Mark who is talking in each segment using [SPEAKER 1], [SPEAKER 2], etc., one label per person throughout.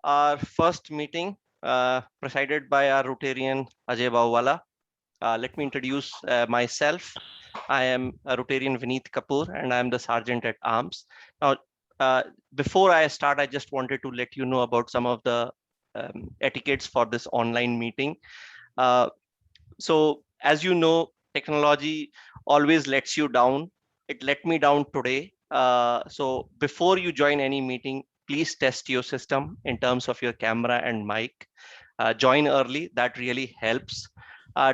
[SPEAKER 1] our first meeting presided by our Rotarian Ajay Bawala. Let me introduce myself. I am a Rotarian Vineet Kapoor and I am the Sergeant at Arms. Now, uh, before I start, I just wanted to let you know about some of the etiquettes for this online meeting. Uh, so as you know, technology always lets you down. It let me down today. So before you join any meeting, please test your system in terms of your camera and mic. Join early, that really helps.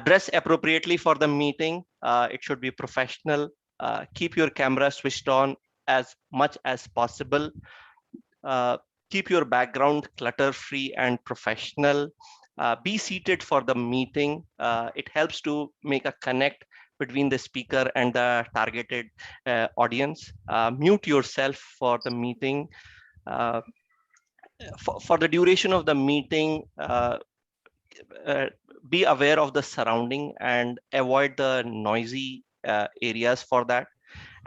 [SPEAKER 1] Dress appropriately for the meeting. It should be professional. Keep your camera switched on as much as possible. Uh, Keep your background clutter free and professional. Be seated for the meeting. It helps to make a connect between the speaker and the targeted audience. Mute yourself for the meeting. Uh, for the duration of the meeting, uh, be aware of the surrounding and avoid the noisy areas for that.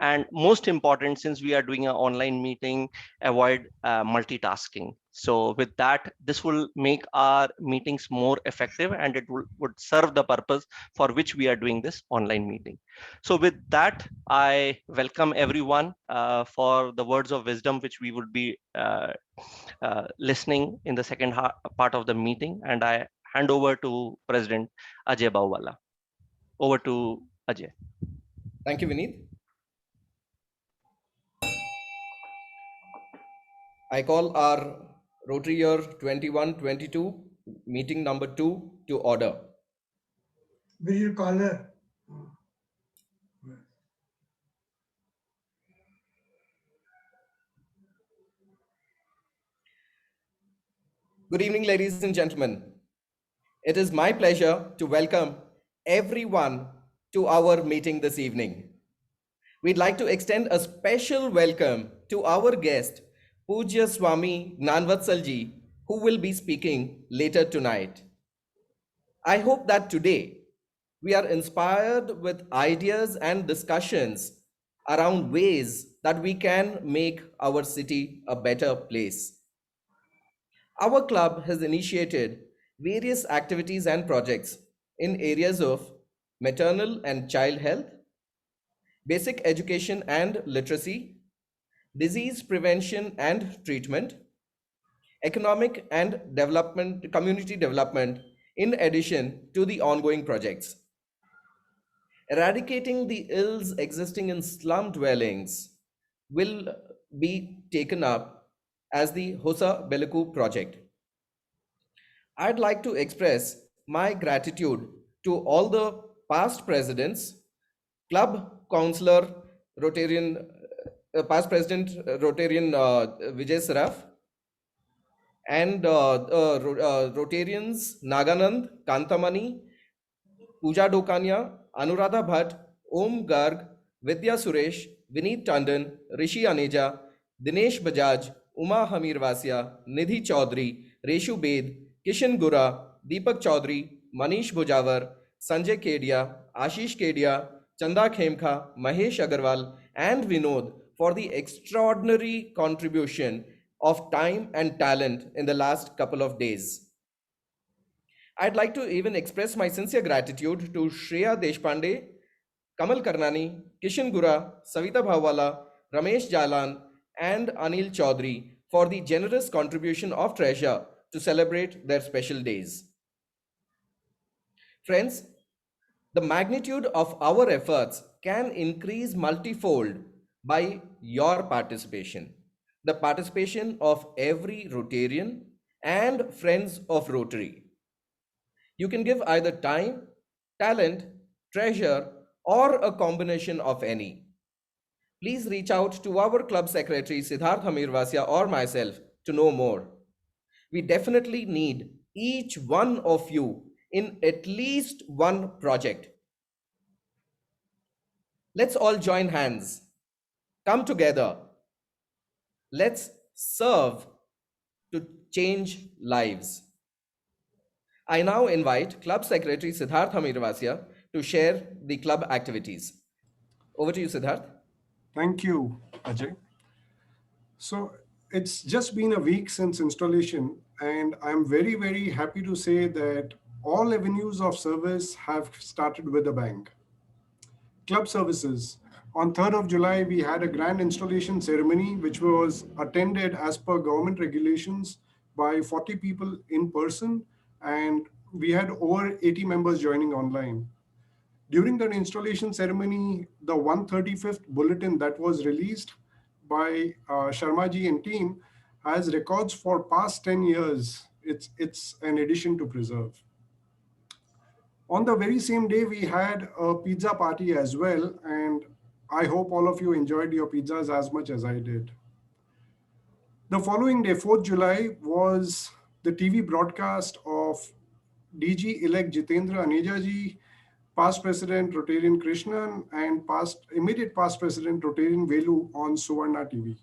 [SPEAKER 1] And most important, since we are doing an online meeting, avoid multitasking. So with that, this will make our meetings more effective and it would serve the purpose for which we are doing this online meeting. So with that, I welcome everyone for the words of wisdom, which we would be listening in the second part of the meeting. And I hand over to President Ajay Bawala. Over to Ajay.
[SPEAKER 2] Thank you, Vineet. I call our Rotary Year 21-22 meeting number 2 to order.
[SPEAKER 3] Will caller.
[SPEAKER 2] Good evening, ladies and gentlemen. It is my pleasure to welcome everyone to our meeting this evening. We'd like to extend a special welcome to our guest, Pujya Swamy Gnanvatsal Ji, who will be speaking later tonight. I hope that today we are inspired with ideas and discussions around ways that we can make our city a better place. Our club has initiated various activities and projects in areas of maternal and child health, basic education and literacy, disease prevention and treatment, economic and development, community development, in addition to the ongoing projects. Eradicating the ills existing in slum dwellings will be taken up as the Hosa Belaku project. I'd like to express my gratitude to all the past presidents, club councillor, Rotarian, past president Rotarian Vijay Saraf, and Rotarians Naganand, Kantamani, Pooja Dokania, Anuradha Bhatt, Om Garg, Vidya Suresh, Vineet Tandon, Rishi Aneja, Dinesh Bajaj, Uma Hamir Vasya, Nidhi Chaudhary, Reshu Bed, Kishan Gura, Deepak Chaudhary, Manish Bujawar, Sanjay Kedia, Ashish Kedia, Chanda Khemkha, Mahesh Agarwal, and Vinod for the extraordinary contribution of time and talent in the last couple of days. I'd like to even express my sincere gratitude to Shreya Deshpande, Kamal Karnani, Kishan Gura, Savita Bhawala, Ramesh Jalan, and Anil Chaudhary for the generous contribution of treasure to celebrate their special days. Friends, the magnitude of our efforts can increase multifold by your participation, the participation of every Rotarian and friends of Rotary. You can give either time, talent, treasure, or a combination of any. Please reach out to our club secretary Siddharth Hamirvasya or myself to know more. We definitely need each one of you in at least one project. Let's all join hands. Come together. Let's serve to change lives. I now invite Club Secretary Siddharth Hamirvasya to share the club activities. Over to you, Siddharth.
[SPEAKER 4] Thank you, Ajay. So it's just been a week since installation and I'm very, very happy to say that all avenues of service have started with a bang. Club services. On 3rd of July, we had a grand installation ceremony, which was attended as per government regulations by 40 people in person, and we had over 80 members joining online. During the installation ceremony, the 135th bulletin that was released by Sharmaji and team has records for past 10 years. It's an addition to preserve. On the very same day, we had a pizza party as well, and I hope all of you enjoyed your pizzas as much as I did. The following day, 4th July, was the TV broadcast of DG-elect Jitendra Anejaji, past President Rotarian Krishnan, and immediate past President Rotarian Velu on Suvarna TV.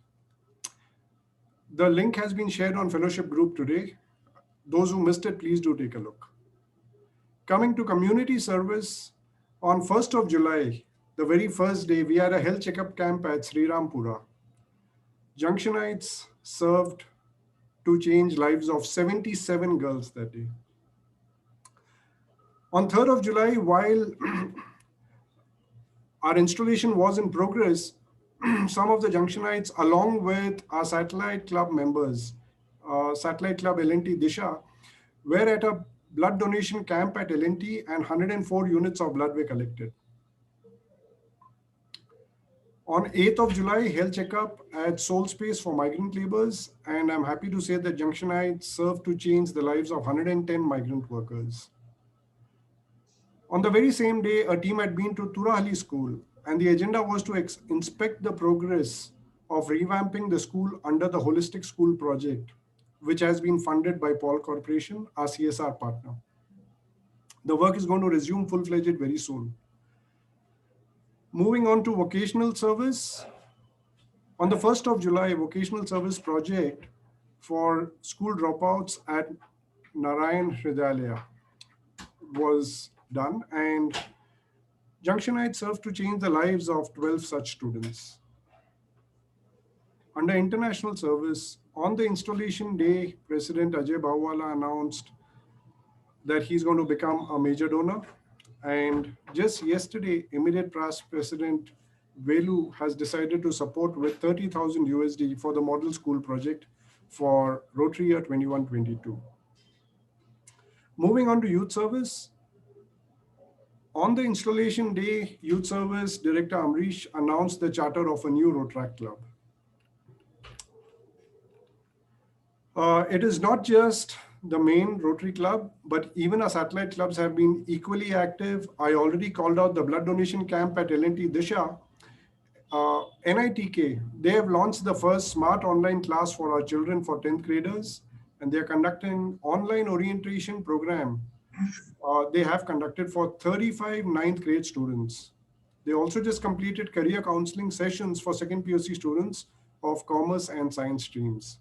[SPEAKER 4] The link has been shared on fellowship group today. Those who missed it, please do take a look. Coming to community service, on 1st of July, the very first day, we had a health checkup camp at Sri Rampura. Junctionites served to change lives of 77 girls that day. On 3rd of July, while our installation was in progress, some of the Junctionites, along with our satellite club members, satellite club L&T Disha, were at a blood donation camp at L&T, and 104 units of blood were collected. On 8th of July, health checkup at Soul Space for migrant laborers, and I'm happy to say that Junctionites served to change the lives of 110 migrant workers. On the very same day, a team had been to Turahali school, and the agenda was to inspect the progress of revamping the school under the Holistic School Project, which has been funded by Paul Corporation, our CSR partner. The work is going to resume full-fledged very soon. Moving on to vocational service. On the 1st of July, vocational service project for school dropouts at Narayan Hridayalaya was done, and Junctionites served to change the lives of 12 such students. Under international service, on the installation day, President Ajay Bawala announced that he's going to become a major donor. And just yesterday, immediate past President Velu has decided to support with 30,000 USD for the model school project for Rotary year 21-22. Moving on to youth service. On the installation day, Youth Service Director Amrish announced the charter of a new Rotaract Club. It is not just the main Rotary Club, but even our satellite clubs have been equally active. I already called out the blood donation camp at L&T Disha. NITK, they have launched the first smart online class for our children for 10th graders, and they are conducting online orientation program. They have conducted for 35 9th grade students. They also just completed career counseling sessions for second POC students of commerce and science streams.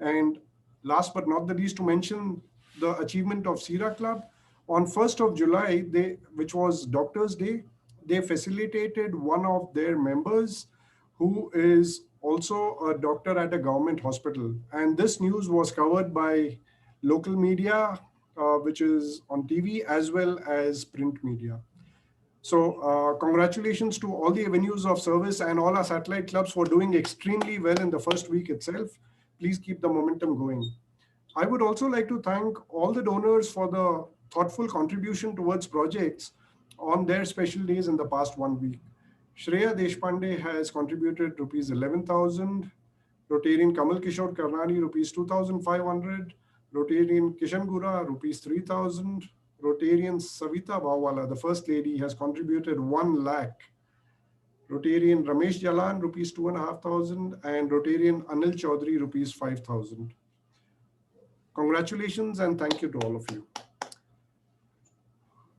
[SPEAKER 4] And last but not the least, to mention the achievement of Sira Club. On 1st of July, which was Doctor's Day, they facilitated one of their members who is also a doctor at a government hospital. And this news was covered by local media, which is on TV, as well as print media. So congratulations to all the avenues of service and all our satellite clubs for doing extremely well in the first week itself. Please keep the momentum going. I would also like to thank all the donors for the thoughtful contribution towards projects on their special days in the past 1 week. Shreya Deshpande has contributed rupees 11,000, Rotarian Kamal Kishore Karnani rupees 2,500, Rotarian Kishan Gura rupees 3,000, Rotarian Savita Bawala, the First Lady, has contributed 1 lakh, Rotarian Ramesh Jalan rupees 2,500, and Rotarian Anil Chaudhary rupees 5,000. Congratulations and thank you to all of you.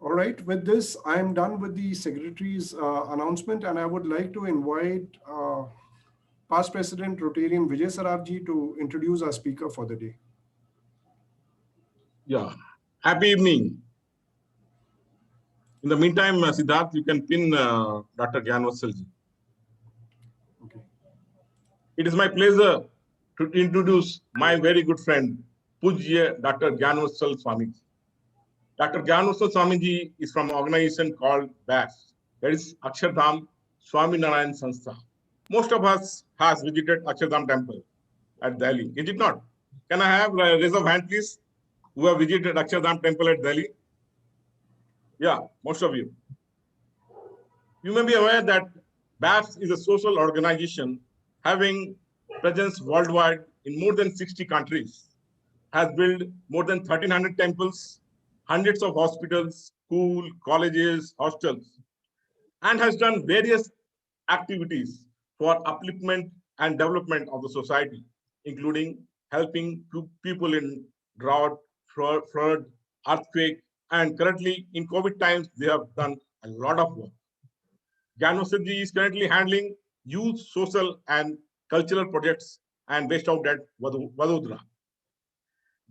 [SPEAKER 4] All right, with this, I am done with the Secretary's announcement, and I would like to invite past President Rotarian Vijay Sarabji to introduce our speaker for the day.
[SPEAKER 5] Yeah, happy evening. In the meantime, Siddharth, you can pin Dr. Gnanvatsal. Okay. It is my pleasure to introduce my very good friend, Pujya Dr. Gnanvatsal Swamy. Dr. Gnanvatsal Swamyji is from an organization called BAPS, that is Akshardham Swaminarayan Sanstha. Most of us has visited Akshardham temple at Delhi, is it not? Can I have a raise of hand, please, who have visited Akshardham temple at Delhi? Yeah, most of you. You may be aware that BAPS is a social organization having presence worldwide in more than 60 countries, has built more than 1,300 temples, hundreds of hospitals, schools, colleges, hostels, and has done various activities for upliftment and development of the society, including helping people in drought, flood, earthquake, and currently in COVID times, they have done a lot of work. Gnanvatsal ji is currently handling youth, social, and cultural projects and based out at Vadodara.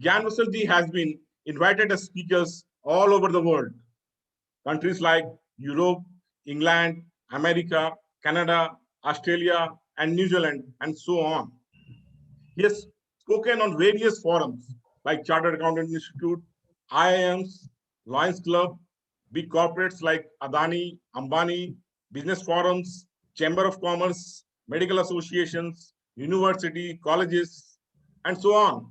[SPEAKER 5] Gnanvatsal ji has been invited as speakers all over the world, countries like Europe, England, America, Canada, Australia, and New Zealand, and so on. He has spoken on various forums like Chartered Accountant Institute, IIMs, Lions Club, big corporates like Adani, Ambani, business forums, Chamber of Commerce, medical associations, university, colleges, and so on.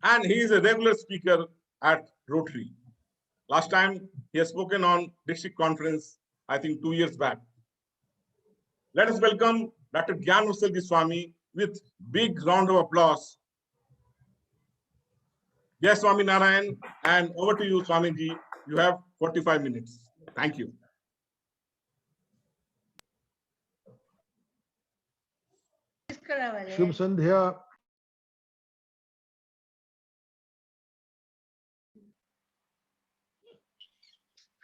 [SPEAKER 5] And he is a regular speaker at Rotary. Last time he has spoken on district conference, I think 2 years back. Let us welcome Dr. Gnanvatsal Swamy with big round of applause. Yes, Swaminarayan, and over to you, Swamyji. You have 45 minutes. Thank you.
[SPEAKER 6] शुभ संध्या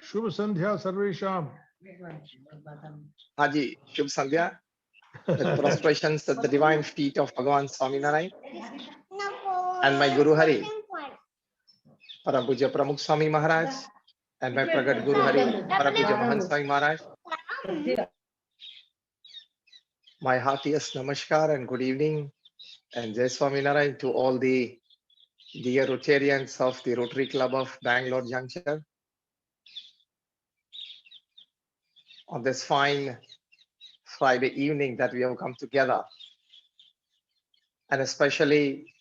[SPEAKER 6] शुभ संध्या सर्वेषां
[SPEAKER 7] Haji, Shubh Sandhya, with prostrations at the divine feet of Bhagavan Swaminarayan and my Guru Hari, Param Puja Pramukh Swami Maharaj, and my Pragat Guru Hari, Param Puja Mahant Swami Maharaj. My heartiest namaskar and good evening, and Jai Swaminarayan to all the dear Rotarians of the Rotary Club of Bangalore Junction. On this fine Friday evening that we have come together, and especially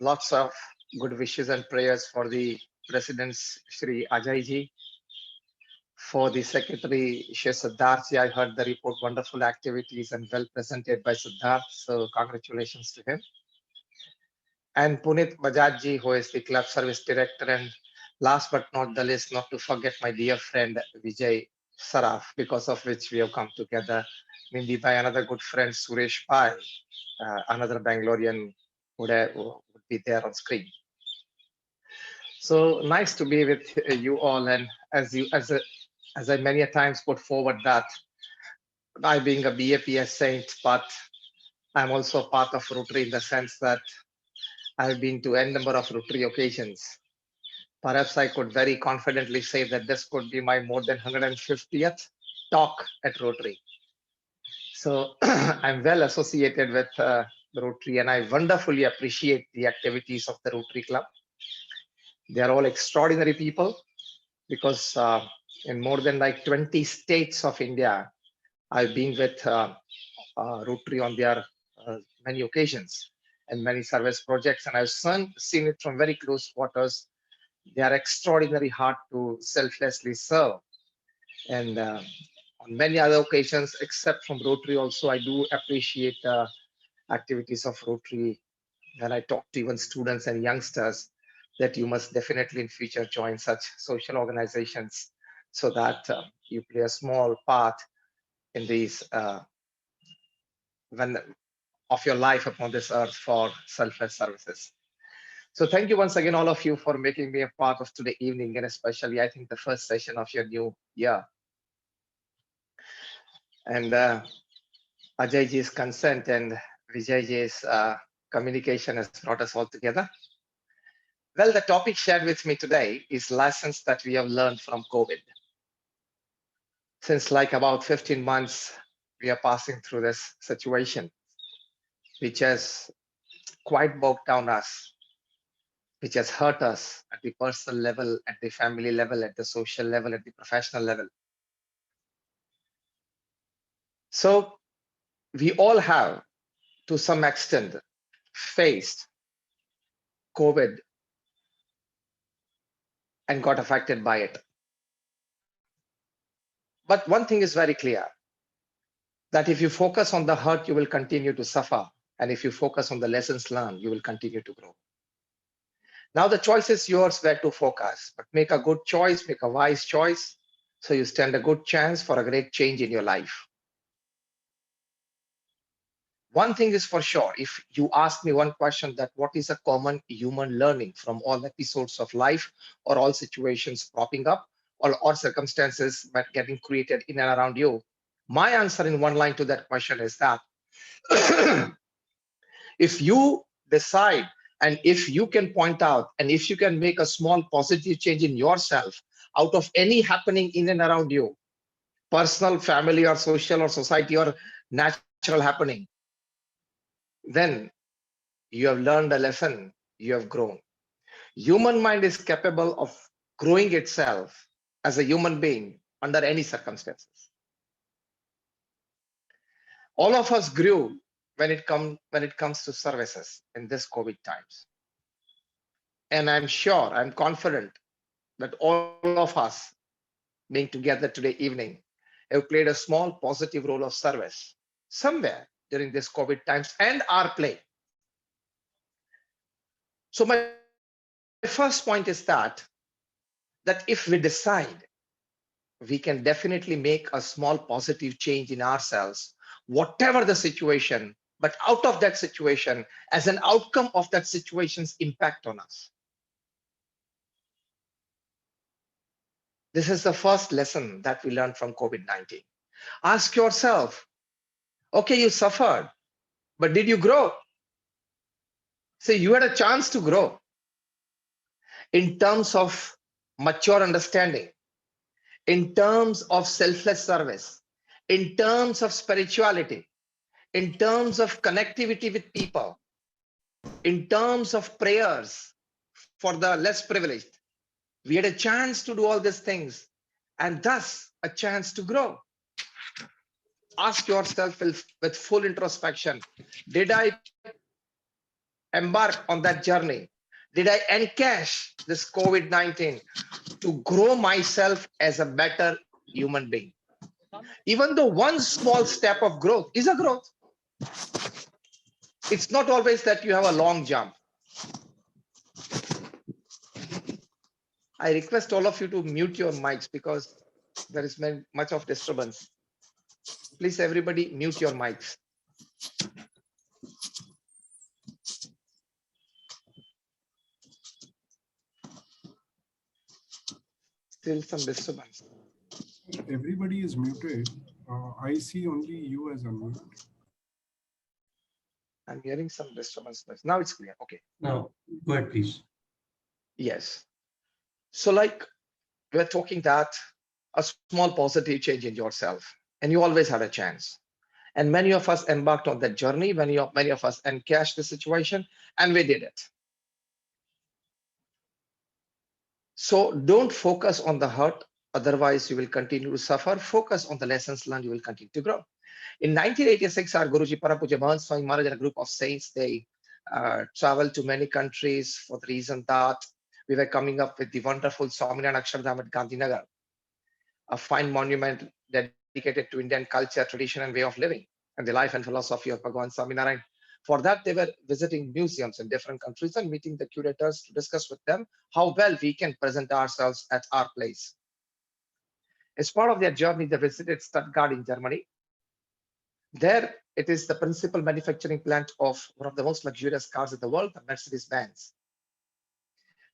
[SPEAKER 7] lots of good wishes and prayers for the President Shri Ajay ji, for the Secretary Shri Siddharth ji. I heard the report, wonderful activities and well presented by Siddharth, so congratulations to him. And Punit Bajaj ji, who is the Club Service Director, and last but not the least, not to forget my dear friend Vijay Saraf, because of which we have come together. Maybe by another good friend Suresh Pai, another Bangalorean would be there on screen. So nice to be with you all, and as I many a times put forward that I being a BAPS saint, but I'm also part of Rotary in the sense that I've been to n number of Rotary occasions. Perhaps I could very confidently say that this could be my more than 150th talk at Rotary. So I'm well associated with the Rotary, and I wonderfully appreciate the activities of the Rotary Club. They are all extraordinary people, because in more than like 20 states of India, I've been with Rotary on their many occasions and many service projects, and I've seen it from very close quarters. They are extraordinarily hard to selflessly serve. And on many other occasions, except from Rotary also, I do appreciate activities of Rotary. When I talk to even students and youngsters, that you must definitely in future join such social organizations, so that you play a small part in these of your life upon this earth for selfless services. So thank you once again, all of you, for making me a part of today evening, and especially I think the first session of your new year. And Ajay ji's consent and Vijay ji's communication has brought us all together. Well, the topic shared with me today is lessons that we have learned from COVID. Since like about 15 months, we are passing through this situation, which has quite bogged down us. which has hurt us at the personal level, at the family level, at the social level, at the professional level. So we all have, to some extent, faced COVID and got affected by it. But one thing is very clear, that if you focus on the hurt, you will continue to suffer. And if you focus on the lessons learned, you will continue to grow. Now the choice is yours where to focus, but make a good choice, make a wise choice, so you stand a good chance for a great change in your life. One thing is for sure, if you ask me one question, that what is a common human learning from all episodes of life or all situations propping up or circumstances that getting created in and around you, my answer in one line to that question is that if you decide and if you can point out and if you can make a small positive change in yourself out of any happening in and around you, personal, family, or social, or society, or natural happening, then you have learned a lesson, you have grown. Human mind is capable of growing itself as a human being under any circumstances. All of us grew when it comes to services in this COVID times. And I'm sure, I'm confident that all of us being together today evening have played a small positive role of service somewhere during this COVID times and are playing. So my first point is that if we decide, we can definitely make a small positive change in ourselves, whatever the situation, but out of that situation as an outcome of that situation's impact on us. This is the first lesson that we learned from COVID-19. Ask yourself, okay, you suffered, but did you grow? So you had a chance to grow in terms of mature understanding, in terms of selfless service, in terms of spirituality, in terms of connectivity with people, in terms of prayers for the less privileged. We had a chance to do all these things and thus a chance to grow. Ask yourself with full introspection, did I embark on that journey? Did I encash this COVID-19 to grow myself as a better human being? Even though one small step of growth is a growth, it's not always that you have a long jump. I request all of you to mute your mics because there is much of disturbance. Please, everybody, mute your mics. Still some disturbance.
[SPEAKER 4] Everybody is muted. I see only you as unmuted.
[SPEAKER 7] I'm hearing some disturbance. Now it's clear. Okay.
[SPEAKER 8] Now, go ahead, please.
[SPEAKER 7] Yes. So like we're talking that a small positive change in yourself, and you always had a chance. And many of us embarked on that journey, many of us encashed the situation, and we did it. So don't focus on the hurt, otherwise you will continue to suffer. Focus on the lessons learned, you will continue to grow. In 1986, our Guruji Parapuja Swami Maharaj and a group of saints, they traveled to many countries for the reason that we were coming up with the wonderful Swaminarayan Akshardham at Gandhinagar, a fine monument dedicated to Indian culture, tradition, and way of living, and the life and philosophy of Bhagavan Swaminarayan. For that, they were visiting museums in different countries and meeting the curators to discuss with them how well we can present ourselves at our place. As part of their journey, they visited Stuttgart in Germany. There, it is the principal manufacturing plant of one of the most luxurious cars in the world, the Mercedes-Benz.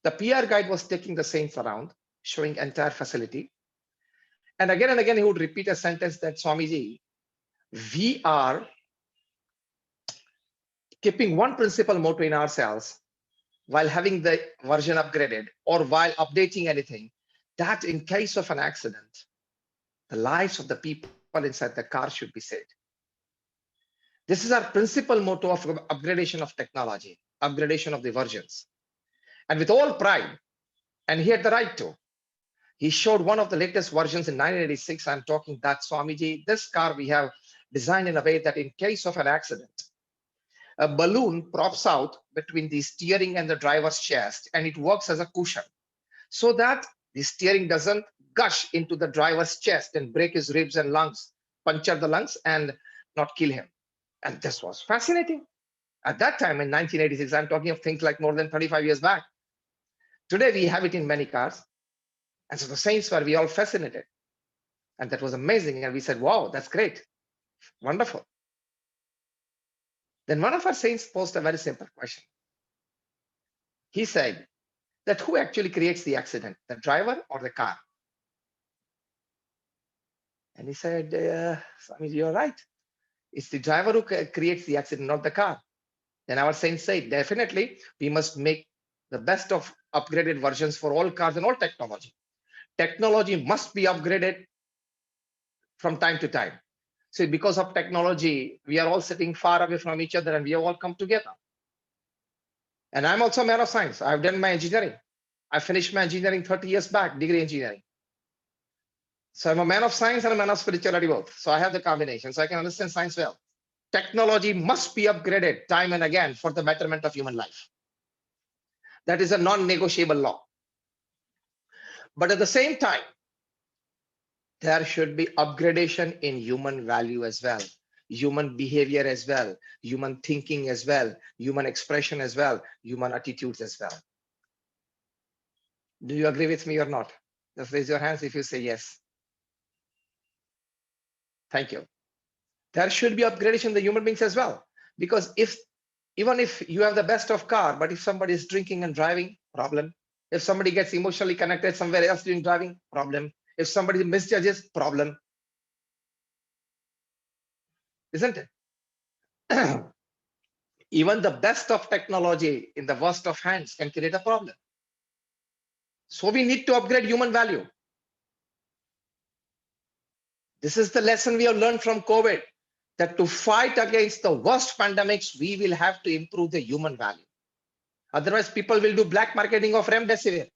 [SPEAKER 7] The PR guide was taking the saints around, showing entire facility. And again, he would repeat a sentence that, Swamiji, we are keeping one principal motto in ourselves while having the version upgraded or while updating anything, that in case of an accident, the lives of the people inside the car should be saved. This is our principal motto of upgradation of technology, upgradation of the versions. and with all pride, and he had the right to. He showed one of the latest versions in 1986. I'm talking that Swamyji, this car we have designed in a way that in case of an accident, a balloon props out between the steering and the driver's chest, and it works as a cushion so that the steering doesn't gush into the driver's chest and break his ribs and lungs, puncture the lungs and not kill him. And this was fascinating. At that time in 1986, I'm talking of things like more than 35 years back. Today we have it in many cars. And so the saints were, we all fascinated. And that was amazing. And we said, wow, that's great. Wonderful. Then one of our saints posed a very simple question. He said that who actually creates the accident, the driver or the car? And he said, Swami, you're right. It's the driver who creates the accident, not the car. Then our saint said, definitely, we must make the best of upgraded versions for all cars and all technology. Technology must be upgraded from time to time. So because of technology, we are all sitting far away from each other and we have all come together. And I'm also a man of science. I've done my engineering. I finished my engineering 30 years back, degree engineering. So I'm a man of science and a man of spirituality both. So I have the combination, so I can understand science well. Technology must be upgraded time and again for the betterment of human life. That is a non-negotiable law. But at the same time, there should be upgradation in human value as well, human behavior as well, human thinking as well, human expression as well, human attitudes as well. Do you agree with me or not? Just raise your hands if you say yes. Thank you. There should be upgradation in the human beings as well. Because even if you have the best of car, but if somebody is drinking and driving, problem. If somebody gets emotionally connected somewhere else during driving, problem. If somebody misjudges, problem. Isn't it? Even the best of technology in the worst of hands can create a problem. So we need to upgrade human value. This is the lesson we have learned from COVID, that to fight against the worst pandemics, we will have to improve the human value. Otherwise, people will do black marketing of remdesivir.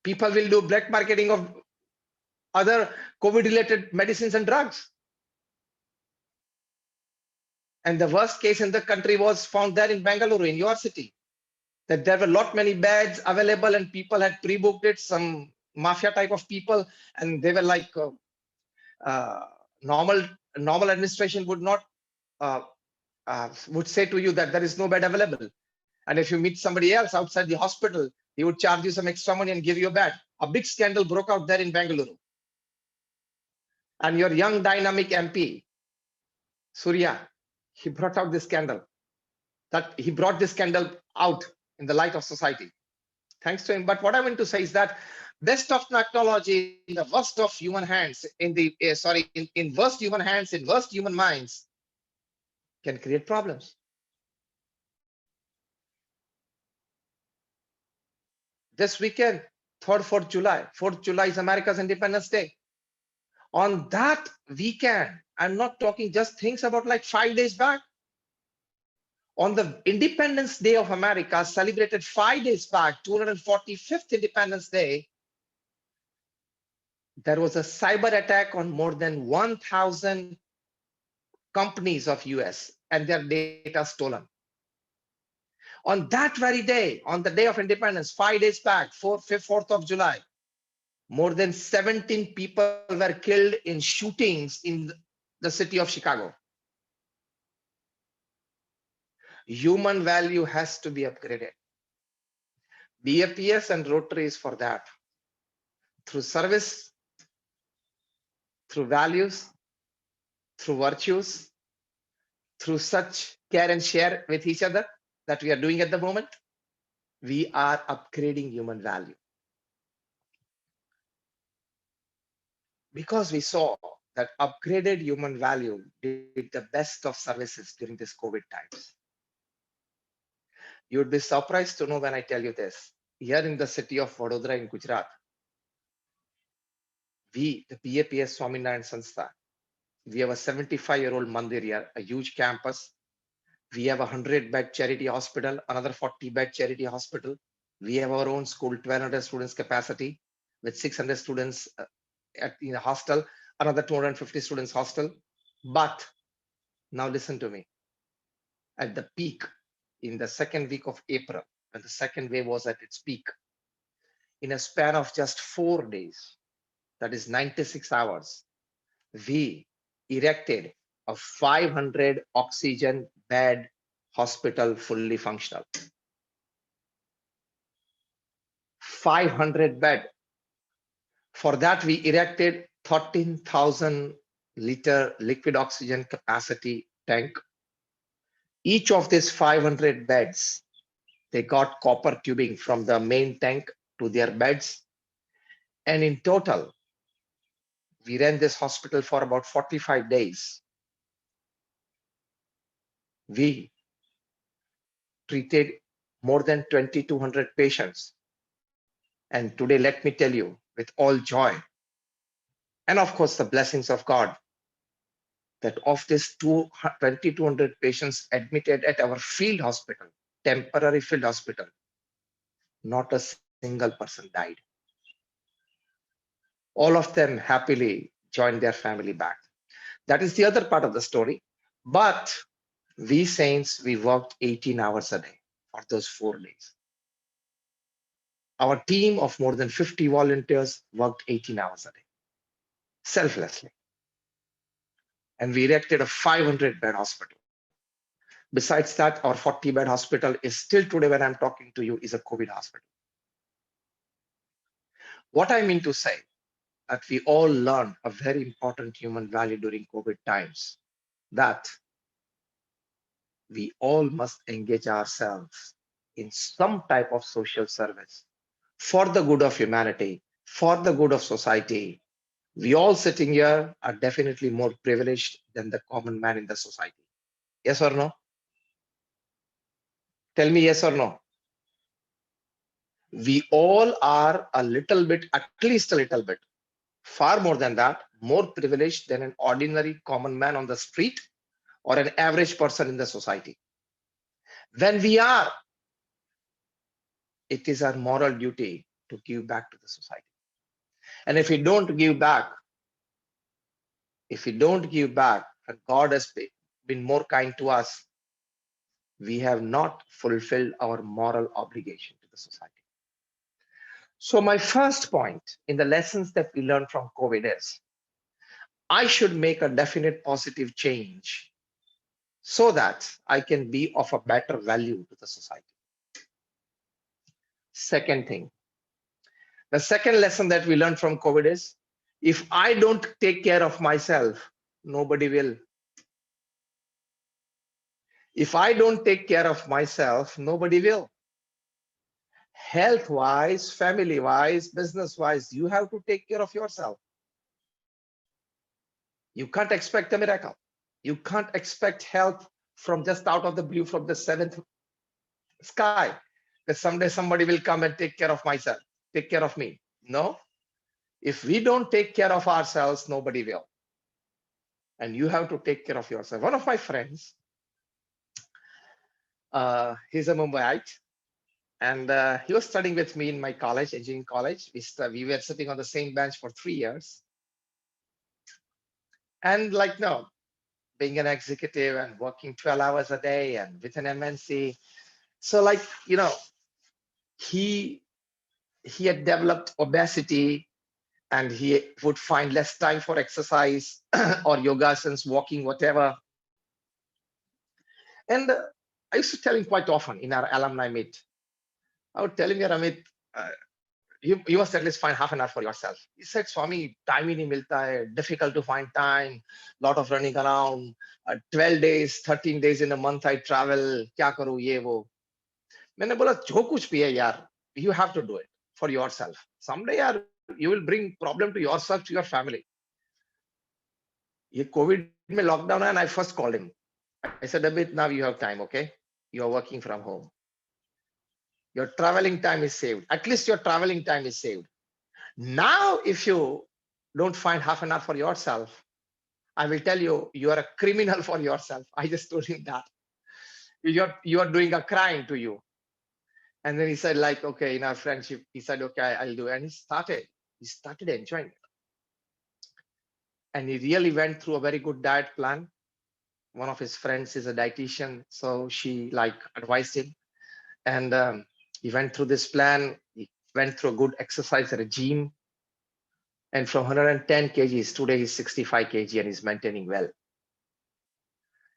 [SPEAKER 7] People will do black marketing of other COVID-related medicines and drugs. And the worst case in the country was found there in Bangalore, in your city, that there were many beds available and people had pre-booked it, some mafia type of people, and they were like, normal administration would not would say to you that there is no bed available. And if you meet somebody else outside the hospital, he would charge you some extra money and give you a bed. A big scandal broke out there in Bangalore. And your young dynamic MP, Surya, he brought out this scandal. That he brought this scandal out in the light of society. Thanks to him. But what I want to say is that best of technology in the worst of human hands, in worst human hands, in worst human minds, can create problems. This weekend, 3rd, 4th July. 4th July is America's Independence Day. On that weekend, I'm not talking just things about like 5 days back. On the Independence Day of America, celebrated 5 days back, 245th Independence Day, there was a cyber attack on more than 1,000 companies of US and their data stolen. On that very day, on the day of independence, 5 days back, 4th of July, more than 17 people were killed in shootings in the city of Chicago. Human value has to be upgraded. BAPS and Rotary is for that. Through service, through values, through virtues, through such care and share with each other that we are doing at the moment, we are upgrading human value. Because we saw that upgraded human value did the best of services during this COVID times. You would be surprised to know when I tell you this. Here in the city of Vadodara in Gujarat, we, the BAPS Swaminarayan Sanstha, we have a 75-year-old mandir here, a huge campus. We have a 100-bed charity hospital, another 40-bed charity hospital. We have our own school, 1,200 students capacity with 600 students in a hostel, another 250 students hostel. But now listen to me. At the peak, in the second week of April, when the second wave was at its peak, in a span of just 4 days, that is 96 hours, we erected a 500 oxygen bed hospital fully functional. 500 bed. For that, we erected 13,000 liter liquid oxygen capacity tank. Each of these 500 beds, they got copper tubing from the main tank to their beds. And in total, we ran this hospital for about 45 days. We treated more than 2,200 patients. And today, let me tell you, with all joy, and of course, the blessings of God, that of this 2,200 patients admitted at our field hospital, temporary field hospital, not a single person died. All of them happily joined their family back. That is the other part of the story. But we saints, we worked 18 hours a day for those 4 days. Our team of more than 50 volunteers worked 18 hours a day, selflessly. And we erected a 500-bed hospital. Besides that, our 40-bed hospital is still today, when I'm talking to you, is a COVID hospital. What I mean to say, that we all learned a very important human value during COVID times, that we all must engage ourselves in some type of social service for the good of humanity, for the good of society. We all sitting here are definitely more privileged than the common man in the society. Yes or no? Tell me yes or no. We all are a little bit, at least a little bit, far more than that, more privileged than an ordinary common man on the street or an average person in the society. When we are, it is our moral duty to give back to the society. And if we don't give back, and God has been more kind to us, we have not fulfilled our moral obligation to the society. So my first point in the lessons that we learned from COVID is, I should make a definite positive change so that I can be of a better value to the society. Second thing, the second lesson that we learned from COVID is, if I don't take care of myself, nobody will. If I don't take care of myself, nobody will. Health-wise, family-wise, business-wise, you have to take care of yourself. You can't expect a miracle. You can't expect help from just out of the blue, from the seventh sky, that someday somebody will come and take care of myself, take care of me. No. If we don't take care of ourselves, nobody will. And you have to take care of yourself. One of my friends, he's a Mumbaiite, and he was studying with me in my college, engineering college. We were sitting on the same bench for 3 years. And like now, being an executive and working 12 hours a day and with an MNC. So like, you know, he had developed obesity, and he would find less time for exercise or yoga, since walking, whatever. And I used to tell him quite often in our alumni meet, I would tell him, Amit, you must at least find half an hour for yourself. He said, Swami, time hi nahi milta hai, difficult to find time, lot of running around, 12 days, 13 days in a month I travel, kya karu ye wo. Maine bola, jo kuch bhi hai yaar, you have to do it for yourself. Someday yaar, you will bring problem to yourself, to your family. Ye COVID mein lockdown hai, and I first called him. I said, Abid, now you have time, okay? You are working from home. Your traveling time is saved. At least your traveling time is saved. Now, if you don't find half an hour for yourself, I will tell you, you are a criminal for yourself. I just told him that. You are doing a crime to you. And then he said, like, okay, in our friendship, he said, okay, I'll do it. And he started enjoying it. And he really went through a very good diet plan. One of his friends is a dietitian, so she like advised him. And he went through this plan. He went through a good exercise regime. And from 110 kgs, today he's 65 kg and he's maintaining well.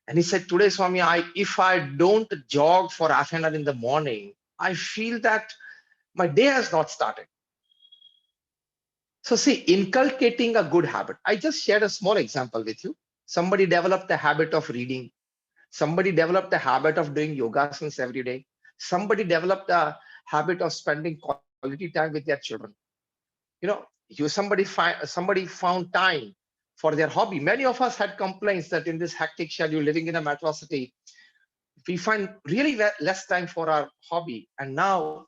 [SPEAKER 7] And he said, today, Swami, if I don't jog for half an hour in the morning, I feel that my day has not started. So see, inculcating a good habit. I just shared a small example with you. Somebody developed the habit of reading. Somebody developed the habit of doing yogasanas every day. Somebody developed a habit of spending quality time with their children. You know, somebody found time for their hobby. Many of us had complaints that in this hectic schedule, living in a metro city, we find really less time for our hobby. And now,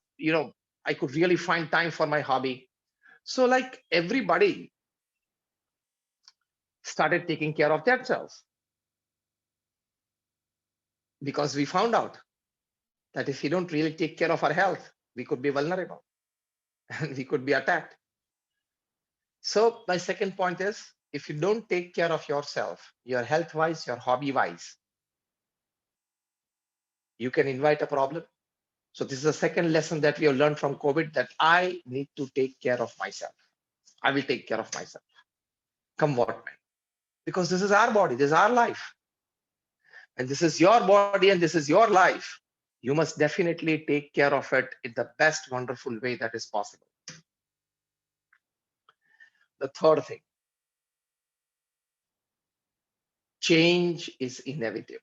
[SPEAKER 7] I could really find time for my hobby. So like everybody started taking care of themselves, because we found out that if we don't really take care of our health, we could be vulnerable and we could be attacked. So my second point is, if you don't take care of yourself, your health-wise, your hobby-wise, you can invite a problem. So this is the second lesson that we have learned from COVID, that I need to take care of myself. I will take care of myself, come what may. Because this is our body, this is our life. And this is your body and this is your life. You must definitely take care of it in the best, wonderful way that is possible. The third thing, change is inevitable.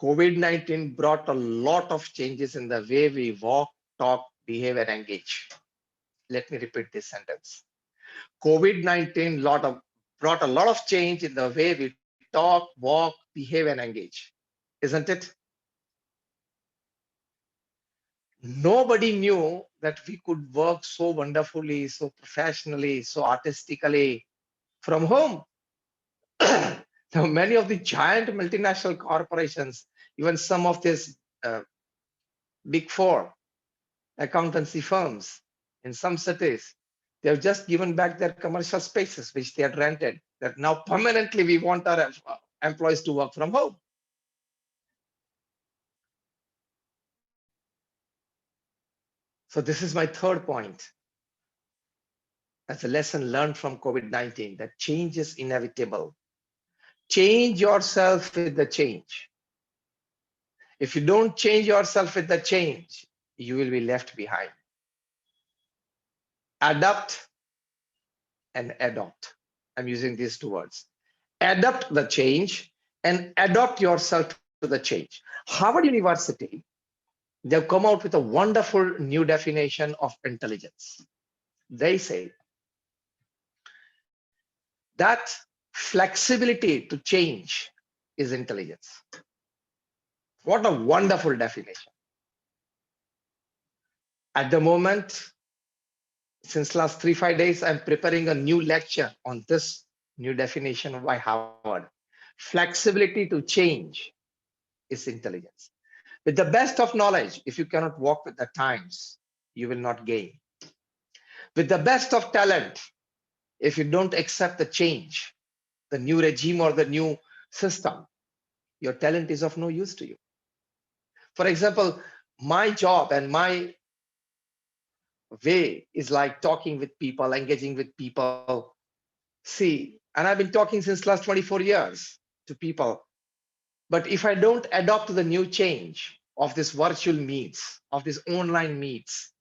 [SPEAKER 7] COVID-19 brought a lot of changes in the way we walk, talk, behave, and engage. Let me repeat this sentence. COVID-19 brought a lot of change in the way we talk, walk, behave, and engage. Isn't it? Nobody knew that we could work so wonderfully, so professionally, so artistically from home. Now, many of the giant multinational corporations, even some of these big four accountancy firms in some cities, they have just given back their commercial spaces, which they had rented, that now permanently we want our employees to work from home. So this is my third point. That's a lesson learned from COVID-19, that change is inevitable. Change yourself with the change. If you don't change yourself with the change, you will be left behind. Adapt and adopt. I'm using these two words. Adapt the change and adopt yourself to the change. Harvard University, they've come out with a wonderful new definition of intelligence. They say that flexibility to change is intelligence. What a wonderful definition. At the moment, since last 3-5 days, I'm preparing a new lecture on this new definition by Harvard. Flexibility to change is intelligence. With the best of knowledge, if you cannot walk with the times, you will not gain. With the best of talent, if you don't accept the change, the new regime or the new system, your talent is of no use to you. For example, my job and my way is like talking with people, engaging with people. See, and I've been talking since last 24 years to people. But if I don't adopt to the new change of this virtual meets, of this online meets,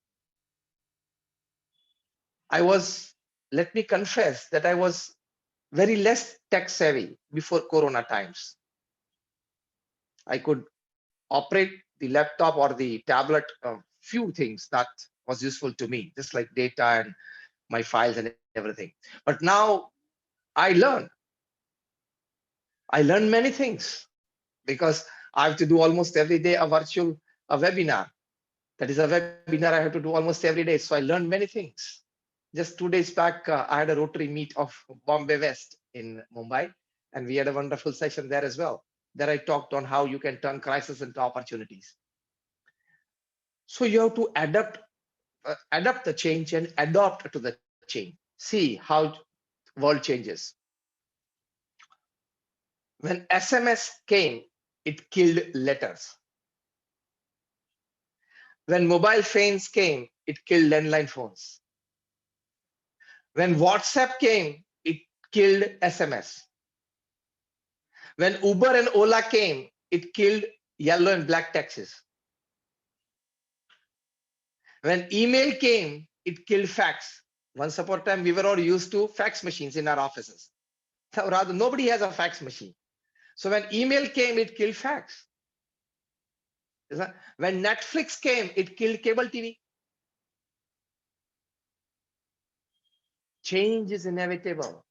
[SPEAKER 7] let me confess that I was very less tech savvy before Corona times. I could operate the laptop or the tablet, few things that was useful to me, just like data and my files and everything. But now I learn many things, because I have to do almost every day a webinar. That is a webinar I have to do almost every day. So I learned many things. Just 2 days back, I had a Rotary meet of Bombay West in Mumbai, and we had a wonderful session there as well. that I talked on how you can turn crisis into opportunities. So you have to adapt the change and adopt to the change. See how world changes. When SMS came, it killed letters. When mobile phones came, it killed landline phones. When WhatsApp came, it killed SMS. When Uber and Ola came, it killed yellow and black taxis. When email came, it killed fax. Once upon a time, we were all used to fax machines in our offices. So rather, nobody has a fax machine. So when email came, it killed fax. When Netflix came, it killed cable TV. Change is inevitable.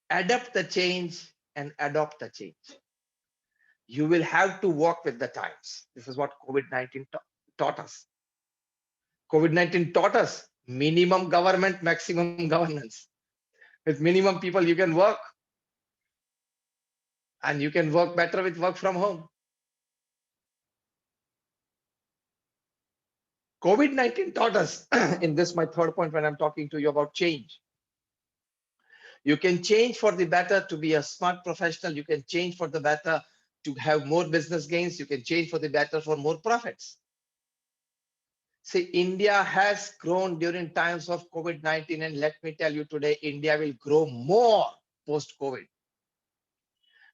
[SPEAKER 7] Adapt the change and adopt the change. You will have to walk with the times. This is what COVID-19 taught us. COVID-19 taught us minimum government, maximum governance. With minimum people, you can work. And you can work better with work from home. COVID-19 taught us, in this my third point when I'm talking to you about change. You can change for the better to be a smart professional. You can change for the better to have more business gains. You can change for the better for more profits. See, India has grown during times of COVID-19, and let me tell you today, India will grow more post-COVID.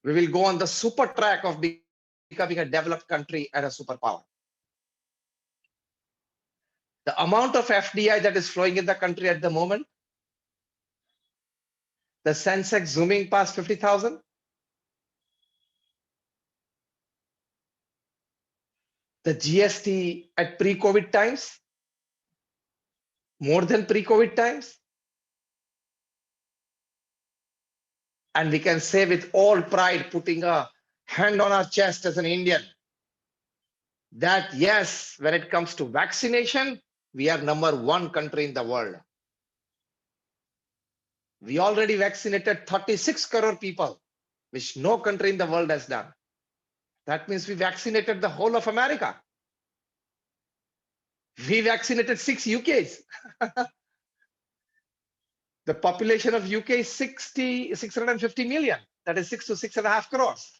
[SPEAKER 7] We will go on the super track of becoming a developed country and a superpower. The amount of FDI that is flowing in the country at the moment, the Sensex zooming past 50,000. The GST at pre-COVID times, more than pre-COVID times. And we can say with all pride, putting a hand on our chest as an Indian, that yes, when it comes to vaccination, we are #1 country in the world. We already vaccinated 36 crore people, which no country in the world has done. That means we vaccinated the whole of America. We vaccinated 6 UKs. The population of UK is 650 million. That is 6 to 6.5 crores.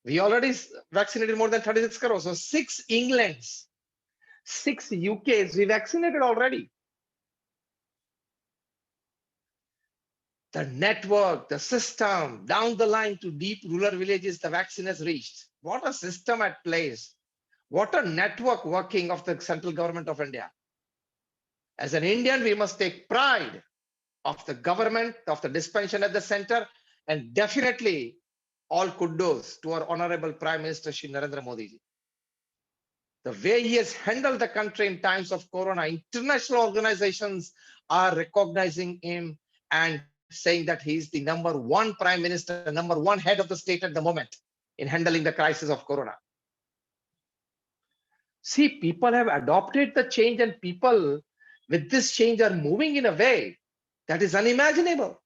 [SPEAKER 7] We already vaccinated more than 36 crores. So 6 Englands, 6 UKs, we vaccinated already. The network, the system, down the line to deep rural villages, the vaccine has reached. What a system at place. What a network working of the central government of India. As an Indian, we must take pride of the government, of the dispensation at the center, and definitely all kudos to our Honorable Prime Minister Shri Narendra Modi ji. The way he has handled the country in times of Corona, international organizations are recognizing him and saying that he is the #1 Prime Minister, #1 head of the state at the moment in handling the crisis of Corona. See, people have adopted the change, and people with this change are moving in a way that is unimaginable.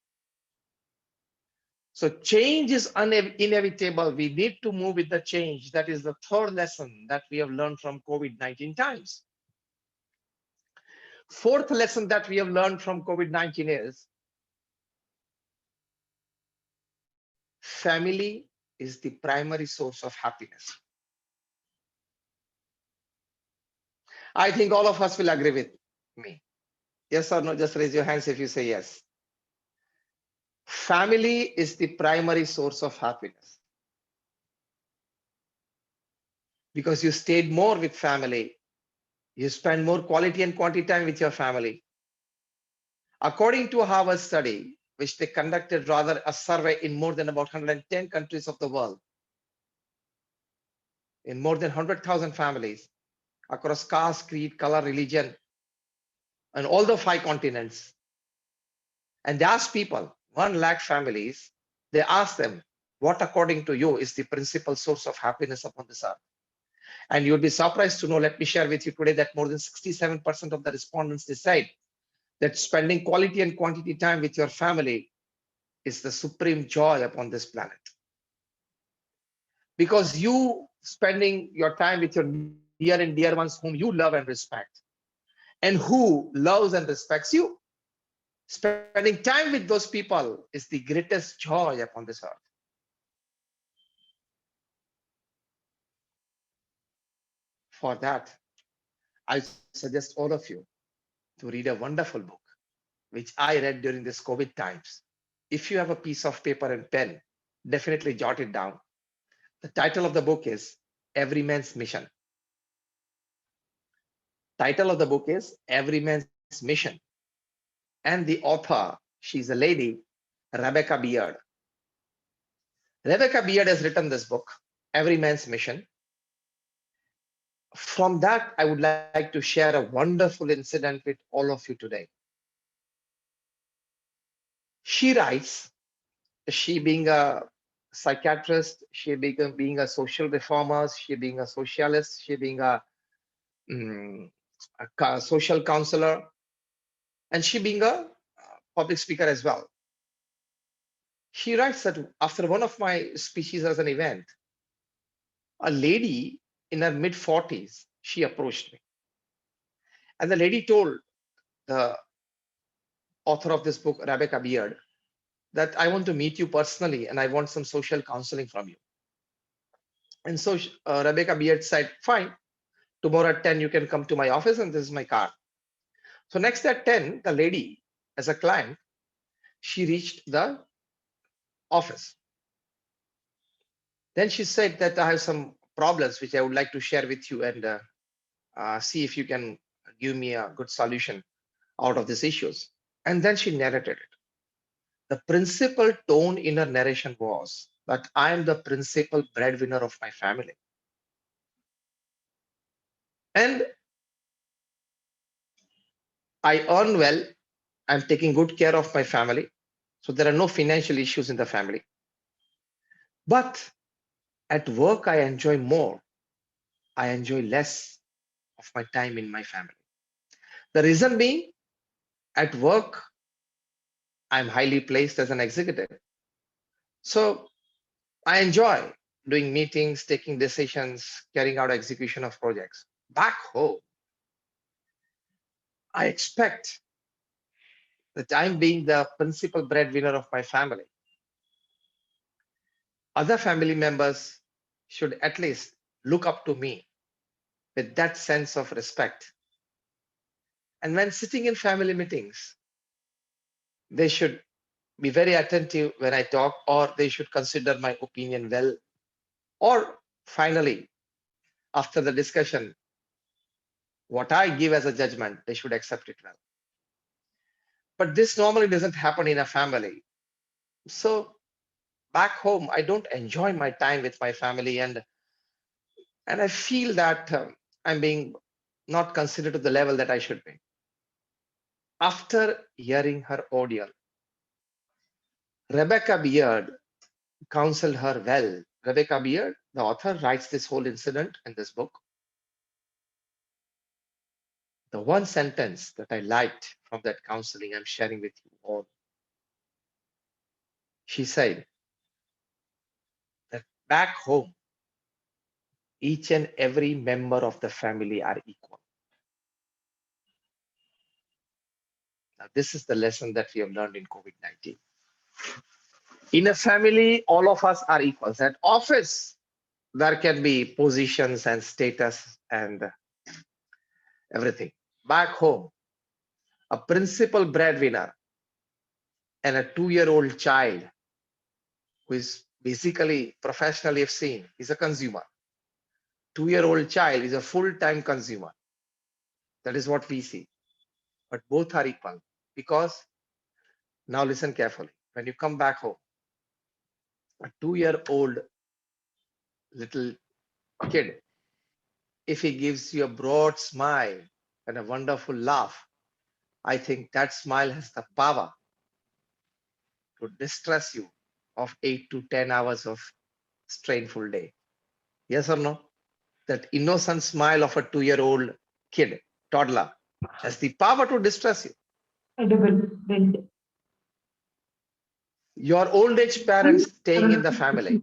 [SPEAKER 7] So change is inevitable. We need to move with the change. That is the third lesson that we have learned from COVID-19 times. Fourth lesson that we have learned from COVID-19 is family is the primary source of happiness. I think all of us will agree with me. Yes or no? Just raise your hands if you say yes. Family is the primary source of happiness. Because you stayed more with family. You spend more quality and quantity time with your family. According to a Harvard study, which they conducted rather a survey in more than about 110 countries of the world, in more than 100,000 families across caste, creed, color, religion, and all the 5 continents. And they asked people, 1 lakh families, they asked them, what according to you is the principal source of happiness upon this earth? And you'll be surprised to know, let me share with you today that more than 67% of the respondents decide that spending quality and quantity time with your family is the supreme joy upon this planet. because you spending your time with your near and dear ones whom you love and respect, and who loves and respects you. Spending time with those people is the greatest joy upon this earth. For that, I suggest all of you to read a wonderful book, which I read during this COVID times. If you have a piece of paper and pen, definitely jot it down. The title of the book is Every Man's Mission. Title of the book is Every Man's Mission. And the author, she's a lady, Rebecca Beard. Rebecca Beard has written this book, Every Man's Mission. From that, I would like to share a wonderful incident with all of you today. She writes, she being a psychiatrist, she being a social reformer, she being a socialist, she being a social counselor, and she being a public speaker as well. She writes that after one of my speeches as an event, a lady in her mid-40s, she approached me. And the lady told the author of this book, Rebecca Beard, that I want to meet you personally and I want some social counseling from you. And so Rebecca Beard said, fine, tomorrow at 10, you can come to my office and this is my card. So next at 10, the lady, as a client, she reached the office. Then she said that I have some problems which I would like to share with you and see if you can give me a good solution out of these issues. And then she narrated it. The principal tone in her narration was that I am the principal breadwinner of my family. And I earn well, I'm taking good care of my family. So there are no financial issues in the family. But at work, I enjoy more. I enjoy less of my time in my family. The reason being, at work, I'm highly placed as an executive. So I enjoy doing meetings, taking decisions, carrying out execution of projects. Back home, I expect that I'm being the principal breadwinner of my family. Other family members should at least look up to me with that sense of respect. And when sitting in family meetings, they should be very attentive when I talk, or they should consider my opinion well. Or finally, after the discussion, what I give as a judgment, they should accept it well. But this normally doesn't happen in a family. So back home, I don't enjoy my time with my family, and I feel that I'm being not considered to the level that I should be. After hearing her audio, Rebecca Beard counseled her well. Rebecca Beard, the author, writes this whole incident in this book. The one sentence that I liked from that counseling, I'm sharing with you all. She said that back home, each and every member of the family are equal. Now, this is the lesson that we have learned in COVID-19. In a family, all of us are equals. At office, there can be positions and status and everything. Back home, a principal breadwinner and a 2-year-old child who is basically professionally seen is a consumer. 2-year-old child is a full-time consumer. That is what we see. But both are equal, because now listen carefully. When you come back home, a 2-year-old little kid, if he gives you a broad smile and a wonderful laugh, I think that smile has the power to distress you of 8 to 10 hours of strainful day. Yes or no? That innocent smile of a 2-year-old kid, toddler, has the power to distress you. Your old age parents staying in the family,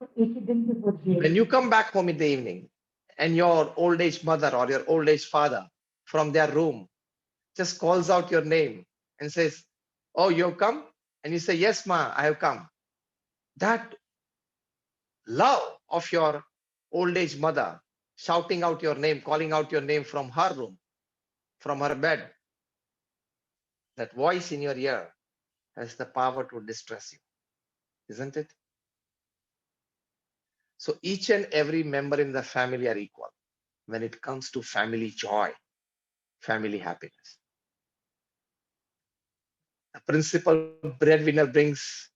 [SPEAKER 7] When you come back home in the evening and your old age mother or your old age father from their room just calls out your name and says, "Oh, you've come?" And you say, "Yes, ma, I have come." That love of your old age mother shouting out your name, calling out your name from her room, from her bed, that voice in your ear has the power to distress you, isn't it? So each and every member in the family are equal when it comes to family joy, family happiness. The principal breadwinner brings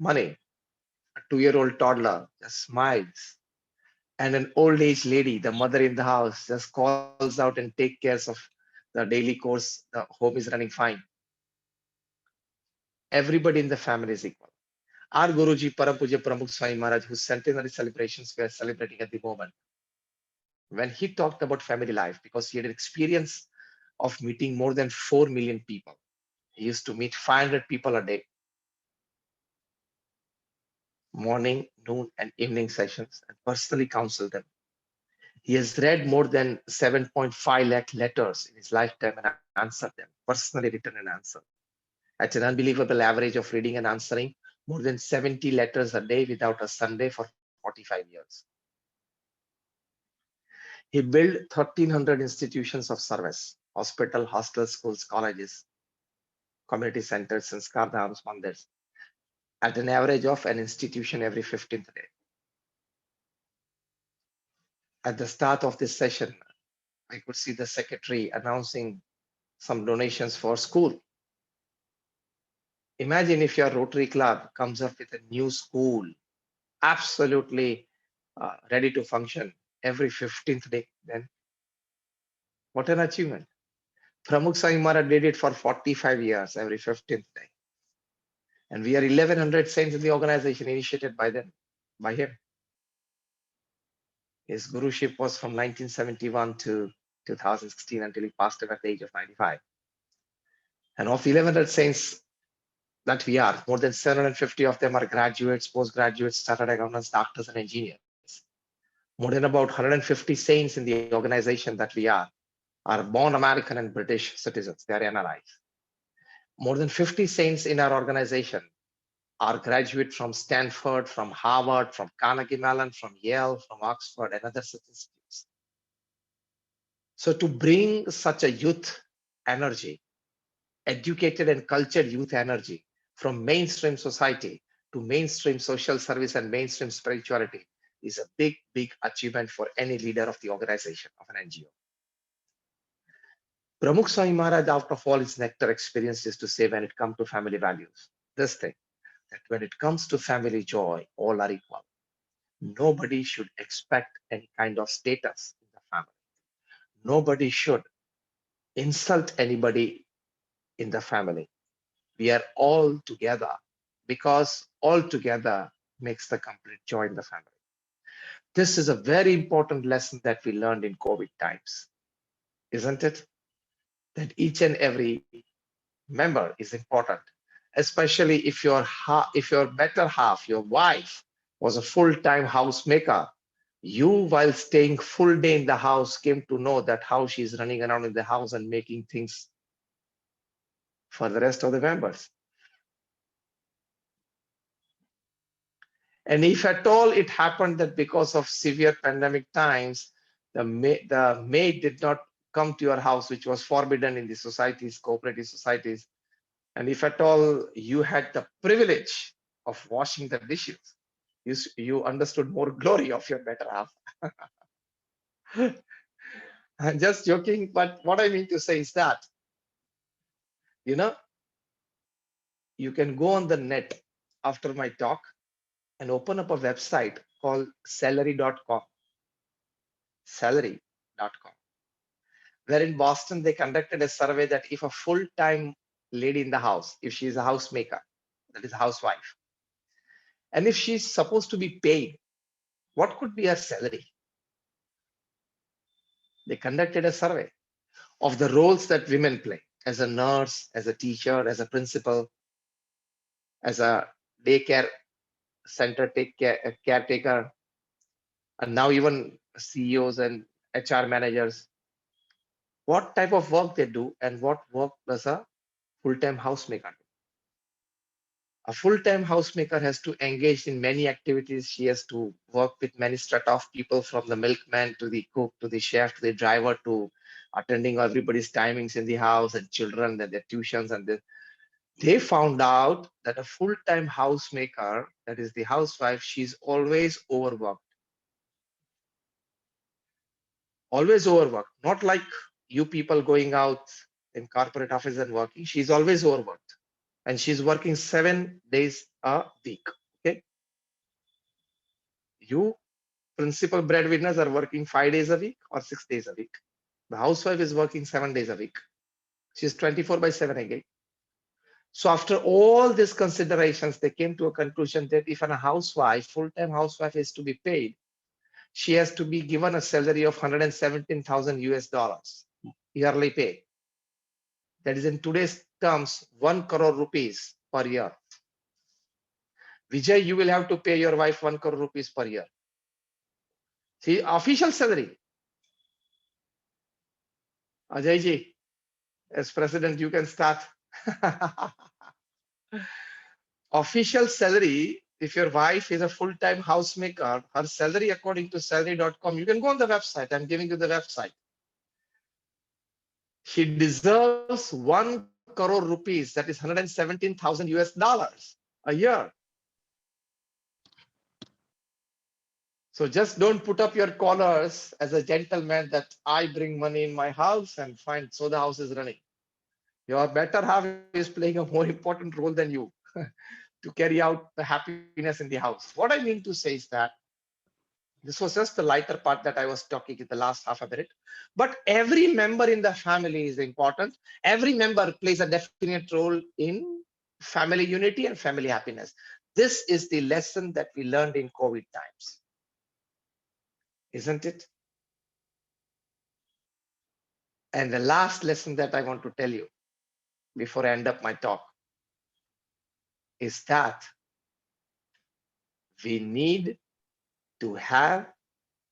[SPEAKER 7] money. A 2-year-old toddler just smiles. And an old age lady, the mother in the house, just calls out and takes care of the daily course. The home is running fine. Everybody in the family is equal. Our Guruji, Param Puja Pramukh Swami Maharaj, whose centenary celebrations we are celebrating at the moment, when he talked about family life, because he had an experience of meeting more than 4 million people. He used to meet 500 people a day, morning, noon, and evening sessions, and personally counsel them. He has read more than 7.5 lakh letters in his lifetime and answered them, personally written and answered. At an unbelievable average of reading and answering more than 70 letters a day without a Sunday for 45 years. He built 1,300 institutions of service, hospital, hostels, schools, colleges, community centers, and sanskar dhams, mandirs, at an average of an institution every 15th day. At the start of this session, I could see the secretary announcing some donations for school. Imagine if your Rotary Club comes up with a new school, absolutely ready to function every 15th day, then what an achievement. Pramukh Swami Maharaj did it for 45 years, every 15th day. And we are 1,100 saints in the organization initiated by them, by him. His guruship was from 1971 to 2016 until he passed away at the age of 95. And of the 1,100 saints that we are, more than 750 of them are graduates, postgraduates, chartered accountants, doctors, and engineers. More than about 150 saints in the organization that we are born American and British citizens. They are NRIs. More than 50 saints in our organization are graduate from Stanford, from Harvard, from Carnegie Mellon, from Yale, from Oxford, and other such institutes. So to bring such a youth energy, educated and cultured youth energy from mainstream society to mainstream social service and mainstream spirituality is a big, big achievement for any leader of the organization, of an NGO. Pramukh Swami Maharaj, out of all his nectar experience, is to say when it comes to family values, this thing, that when it comes to family joy, all are equal. Nobody should expect any kind of status in the family. Nobody should insult anybody in the family. We are all together because all together makes the complete joy in the family. This is a very important lesson that we learned in COVID times, isn't it? That each and every member is important, especially if your better half, your wife, was a full-time housemaker. You, while staying full day in the house, came to know that how she's running around in the house and making things for the rest of the members. And if at all it happened that because of severe pandemic times, the maid did not come to your house, which was forbidden in the societies, cooperative societies, and if at all you had the privilege of washing the dishes, you understood more glory of your better half. I'm just joking, but what I mean to say is that, you know, you can go on the net after my talk and open up a website called salary.com. Salary.com. Where in Boston, they conducted a survey that if a full-time lady in the house, if she's a housemaker, that is a housewife, and if she's supposed to be paid, what could be her salary? They conducted a survey of the roles that women play as a nurse, as a teacher, as a principal, as a daycare center caretaker, and now even CEOs and HR managers, what type of work they do and what work does a full-time housemaker do? A full-time housemaker has to engage in many activities. She has to work with many strata of people, from the milkman to the cook to the chef to the driver to attending everybody's timings in the house and children and their tuitions. And they found out that a full-time housemaker, that is the housewife, she's always overworked. Always overworked. Not like you people going out in corporate office and working. She's always overworked. And she's working 7 days a week. Okay. You principal breadwinners are working 5 days a week or 6 days a week. The housewife is working 7 days a week. She's 24/7 again. So after all these considerations, they came to a conclusion that if a housewife, full-time housewife, is to be paid, she has to be given a salary of 117,000 US dollars yearly pay. That is in today's terms, 1 crore rupees per year. Vijay, you will have to pay your wife 1 crore rupees per year. See, official salary. Ajay ji, as president, you can start. Official salary, if your wife is a full-time housemaker, her salary according to salary.com, you can go on the website. I'm giving you the website. She deserves 1 crore rupees, that is 117,000 US dollars a year. So just don't put up your collars as a gentleman that I bring money in my house and find so the house is running. Your better half is playing a more important role than you to carry out the happiness in the house. What I mean to say is that this was just the lighter part that I was talking in the last half a minute. But every member in the family is important. Every member plays a definite role in family unity and family happiness. This is the lesson that we learned in COVID times. Isn't it? And the last lesson that I want to tell you before I end up my talk is that we need to have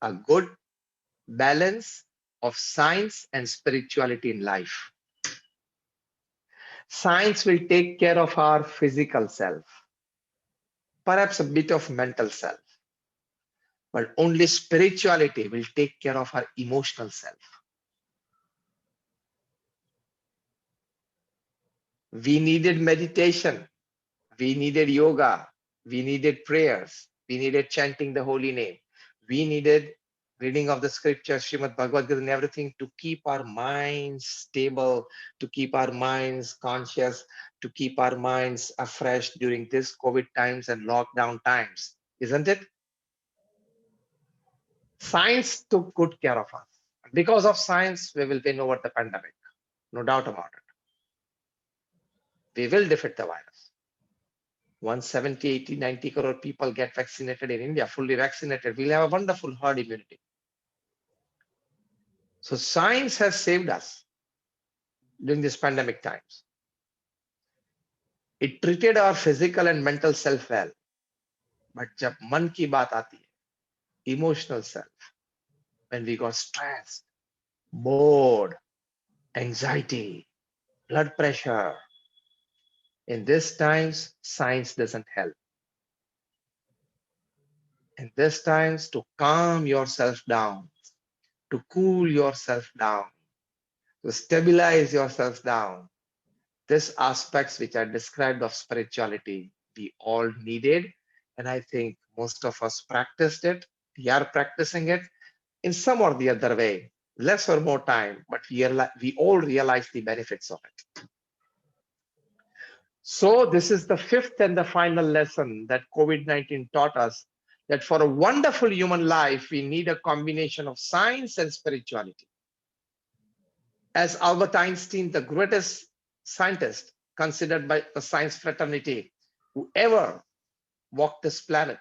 [SPEAKER 7] a good balance of science and spirituality in life. Science will take care of our physical self, perhaps a bit of mental self, but only spirituality will take care of our emotional self. We needed meditation, we needed yoga, we needed prayers, we needed chanting the holy name, we needed reading of the scriptures, Srimad Bhagavad Gita and everything, to keep our minds stable, to keep our minds conscious, to keep our minds afresh during this COVID times and lockdown times, isn't it? Science took good care of us. Because of science, we will win over the pandemic. No doubt about it. We will defeat the virus. 170, 80, 90 crore people get vaccinated in India, fully vaccinated. We'll have a wonderful herd immunity. So science has saved us during this pandemic times. It treated our physical and mental self well. But jab man ki baat aati hai, emotional self, when we got stressed, bored, anxiety, blood pressure, in these times, science doesn't help. In these times, to calm yourself down, to cool yourself down, to stabilize yourself down, these aspects which are described of spirituality, we all needed. And I think most of us practiced it. We are practicing it in some or the other way, less or more time, but we all realize the benefits of it. So this is the fifth and the final lesson that COVID-19 taught us, that for a wonderful human life, we need a combination of science and spirituality. As Albert Einstein, the greatest scientist considered by the science fraternity who ever walked this planet,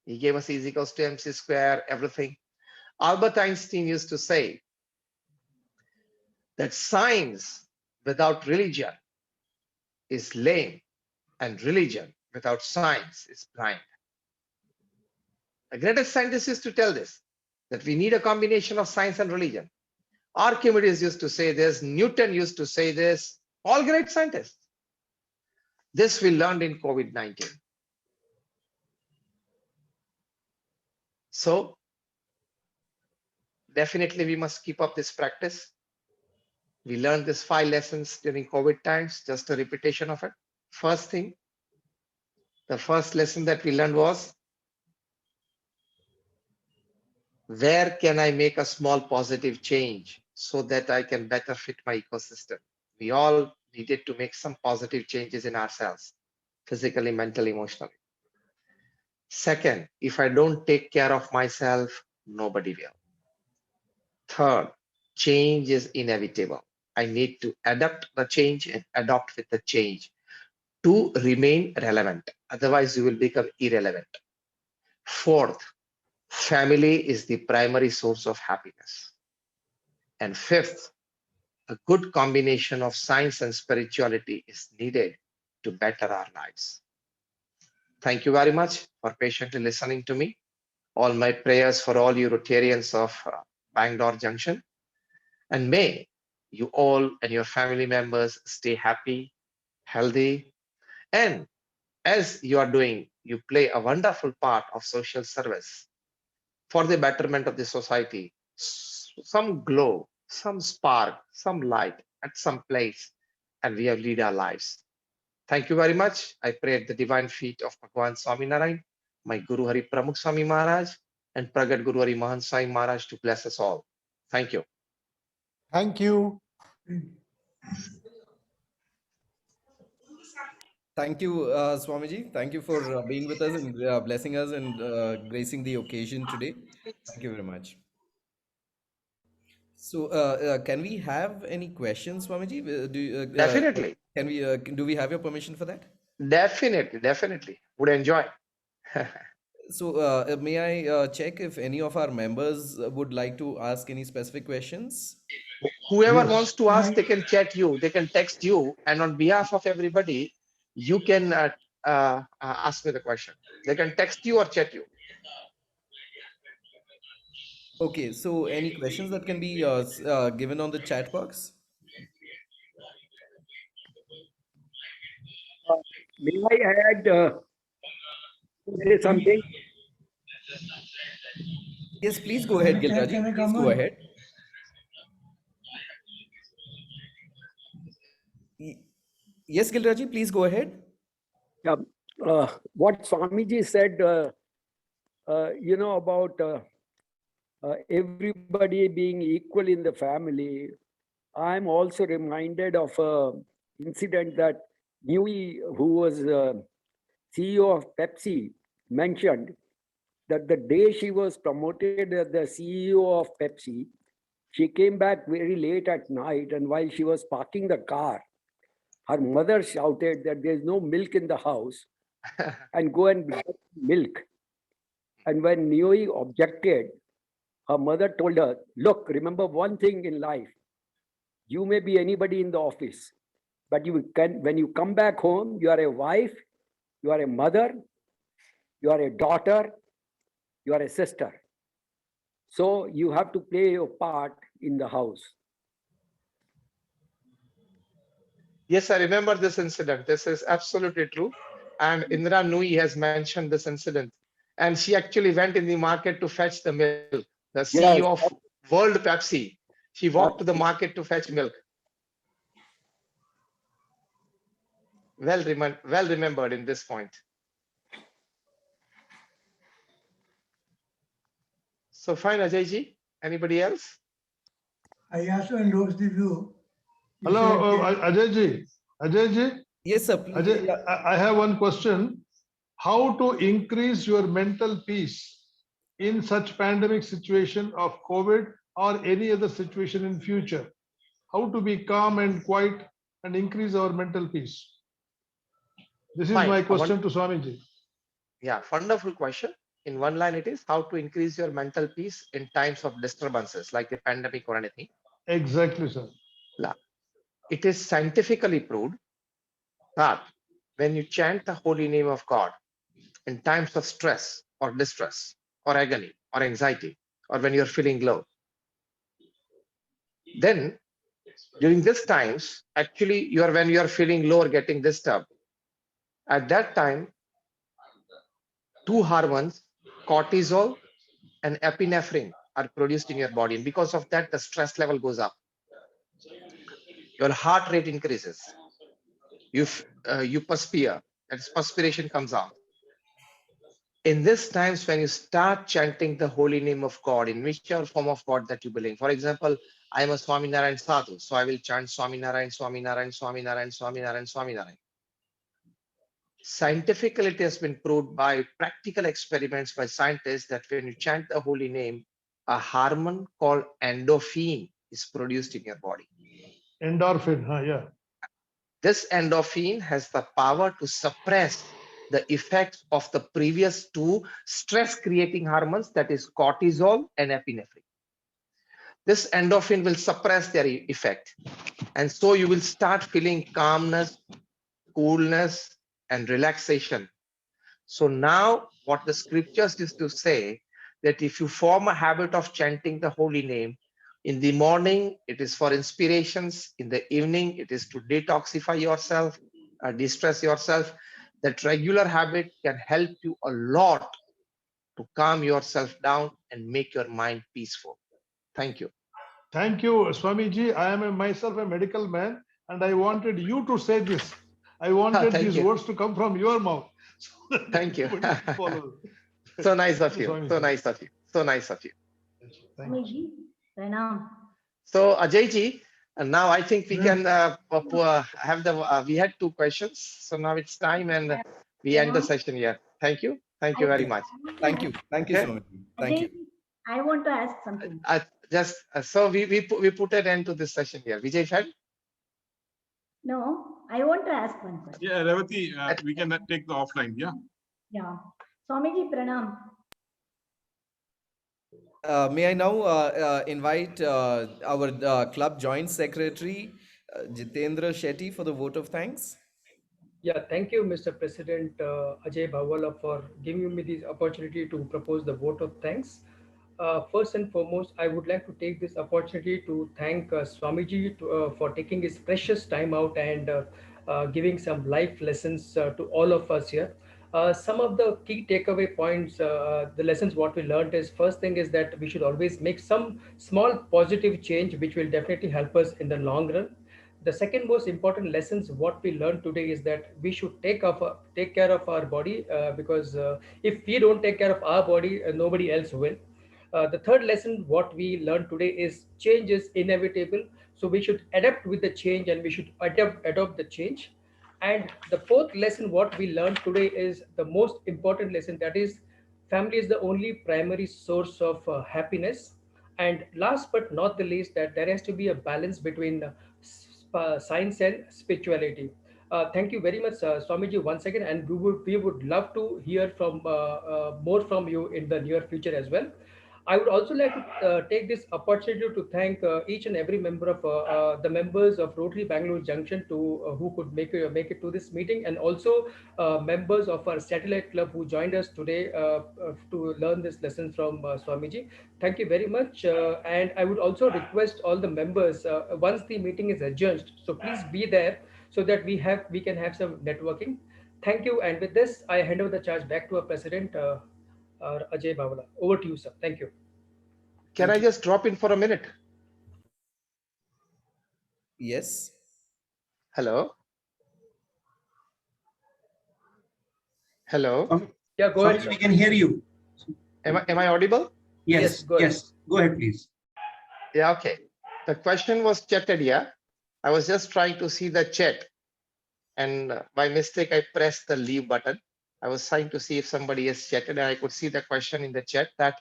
[SPEAKER 7] he gave us E is equals to mc square, everything. Albert Einstein used to say that science without religion is lame, and religion without science is blind. The greatest scientists used to tell this, that we need a combination of science and religion. Archimedes used to say this, Newton used to say this, all great scientists. This we learned in COVID-19. So definitely we must keep up this practice. We learned these 5 lessons during COVID times, just a repetition of it. First thing, the first lesson that we learned was, where can I make a small positive change so that I can better fit my ecosystem? We all needed to make some positive changes in ourselves, physically, mentally, emotionally. Second, if I don't take care of myself, nobody will. Third, change is inevitable. I need to adapt the change and adopt with the change to remain relevant. Otherwise, you will become irrelevant. Fourth, family is the primary source of happiness. And fifth, a good combination of science and spirituality is needed to better our lives. Thank you very much for patiently listening to me. All my prayers for all you Rotarians of Bangalore Junction. And may you all and your family members stay happy, healthy, and as you are doing, you play a wonderful part of social service for the betterment of the society. Some glow, some spark, some light at some place, and we have lead our lives. Thank you very much. I pray at the divine feet of Bhagwan Swaminarayan, my Guru Hari Pramukh Swami Maharaj, and Pragat Guru Hari Mahan Swami Maharaj to bless us all. Thank you.
[SPEAKER 6] Thank you.
[SPEAKER 2] Thank you, Swamiji. Thank you for being with us and blessing us and gracing the occasion today. Thank you very much. So, can we have any questions, Swamiji?
[SPEAKER 7] Definitely.
[SPEAKER 2] Can we? Do we have your permission for that?
[SPEAKER 7] Definitely. Would enjoy.
[SPEAKER 2] So, may I check if any of our members would like to ask any specific questions?
[SPEAKER 7] Whoever
[SPEAKER 6] Yes.
[SPEAKER 7] wants to ask, they can chat you, they can text you, and on behalf of everybody, you can ask me the question. They can text you or chat you.
[SPEAKER 2] Okay, so any questions that can be given on the chat box?
[SPEAKER 9] May I add say something?
[SPEAKER 2] Yes, please go ahead,
[SPEAKER 3] Can I
[SPEAKER 2] Gilraji. Please
[SPEAKER 3] come
[SPEAKER 2] go
[SPEAKER 3] on?
[SPEAKER 2] ahead. Yes, Gilraji, please go ahead.
[SPEAKER 9] Yeah, what Swamiji said, about everybody being equal in the family. I'm also reminded of an incident that Nui, who was CEO of Pepsi, mentioned that the day she was promoted as the CEO of Pepsi, she came back very late at night, and while she was parking the car, her mother shouted that there's no milk in the house and go and get milk. And when Nui objected, her mother told her, look, remember one thing in life. You may be anybody in the office, but when you come back home, you are a wife, you are a mother, you are a daughter, you are a sister. So you have to play your part in the house.
[SPEAKER 7] Yes, I remember this incident. This is absolutely true. And Indra Nui has mentioned this incident. And she actually went in the market to fetch the milk. The CEO of World Pepsi. She walked to the market to fetch milk. Well remembered in this point. So fine, Ajayji. Anybody else?
[SPEAKER 3] I also endorse the view. You
[SPEAKER 6] Hello,
[SPEAKER 3] said,
[SPEAKER 6] Ajayji. Ajayji,
[SPEAKER 2] Yes, sir. Please.
[SPEAKER 6] Ajay, I have one question. How to increase your mental peace in such pandemic situation of COVID or any other situation in future? How to be calm and quiet and increase our mental peace? This is
[SPEAKER 7] Fine.
[SPEAKER 6] my question to Swamiji.
[SPEAKER 7] Yeah, wonderful question. In one line, it is how to increase your mental peace in times of disturbances like the pandemic or anything.
[SPEAKER 6] Exactly, sir.
[SPEAKER 7] It is scientifically proved that when you chant the holy name of God in times of stress or distress, or agony or anxiety, or when you're feeling low. Then during these times, actually when you are feeling low or getting disturbed, at that time, two hormones, cortisol and epinephrine, are produced in your body. And because of that, the stress level goes up. Your heart rate increases. You perspire, and perspiration comes out. In these times, when you start chanting the holy name of God, in whichever form of God that you believe. For example, I am a Swaminarayan sadhu, so I will chant Swaminarayan, Swaminarayan, Swaminarayan, Swaminarayan, Swaminarayan. Scientifically, it has been proved by practical experiments by scientists that when you chant the holy name, a hormone called endorphin is produced in your body.
[SPEAKER 6] Endorphin, yeah.
[SPEAKER 7] This endorphin has the power to suppress the effects of the previous two stress-creating hormones, that is cortisol and epinephrine. This endorphin will suppress their effect. And so you will start feeling calmness, coolness, and relaxation. So now what the scriptures used to say, that if you form a habit of chanting the holy name, in the morning, it is for inspirations. In the evening, it is to detoxify yourself, distress yourself. That regular habit can help you a lot to calm yourself down and make your mind peaceful. Thank you.
[SPEAKER 6] Thank you, Swamiji. I am myself a medical man, and I wanted you to say this. I wanted
[SPEAKER 7] Thank
[SPEAKER 6] these
[SPEAKER 7] you.
[SPEAKER 6] words to come from your mouth.
[SPEAKER 7] Thank you.
[SPEAKER 6] Follow.
[SPEAKER 7] So nice of you.
[SPEAKER 6] Swamiji.
[SPEAKER 7] So nice of you. So nice of you.
[SPEAKER 6] Thank you.
[SPEAKER 7] So Ajayji, and now I think we can have the, we had two questions. So now it's time and we end the session here. Thank you. Thank you very much.
[SPEAKER 2] Thank you. Thank you
[SPEAKER 7] Okay.
[SPEAKER 2] so much. Thank you.
[SPEAKER 10] I want to ask something.
[SPEAKER 7] So we put an end to this session here. Vijay Fed?
[SPEAKER 10] No, I want to ask one question.
[SPEAKER 5] Yeah, Revati, we can take the offline. Yeah.
[SPEAKER 10] Yeah. Swamiji, pranam.
[SPEAKER 2] May I now invite our club joint secretary, Jitendra Shetty, for the vote of thanks?
[SPEAKER 11] Yeah, thank you, Mr. President Ajay Bawala, for giving me this opportunity to propose the vote of thanks. First and foremost, I would like to take this opportunity to thank Swamiji for taking his precious time out and giving some life lessons to all of us here. Some of the key takeaway points, the lessons what we learned is, first thing is that we should always make some small positive change, which will definitely help us in the long run. The second most important lessons what we learned today is that we should take care of our body, because if we don't take care of our body, nobody else will. The third lesson what we learned today is change is inevitable, so we should adapt with the change and we should adopt the change. And the fourth lesson what we learned today is the most important lesson, that is family is the only primary source of happiness. And last but not the least, that there has to be a balance between science and spirituality. Thank you very much, Swamiji, once again, and we would love to hear from more from you in the near future as well. I would also like to take this opportunity to thank each and every member of the members of Rotary Bangalore Junction to who could make it to this meeting, and also members of our satellite club who joined us today to learn this lesson from Swamiji. Thank you very much, and I would also request all the members once the meeting is adjourned, so please be there so that we can have some networking. Thank you, and with this, I hand over the charge back to our president. Ajay Bawala. Over to you, sir. Thank you.
[SPEAKER 7] Can I just drop in for a minute?
[SPEAKER 2] Yes.
[SPEAKER 7] Hello. Hello.
[SPEAKER 11] Yeah, go ahead.
[SPEAKER 8] We can hear you.
[SPEAKER 7] Am I audible?
[SPEAKER 8] Yes. Yes. Go ahead, please.
[SPEAKER 7] Yeah. Okay. The question was chatted. Yeah. I was just trying to see the chat, and by mistake I pressed the leave button. I was trying to see if somebody has chatted, and I could see the question in the chat that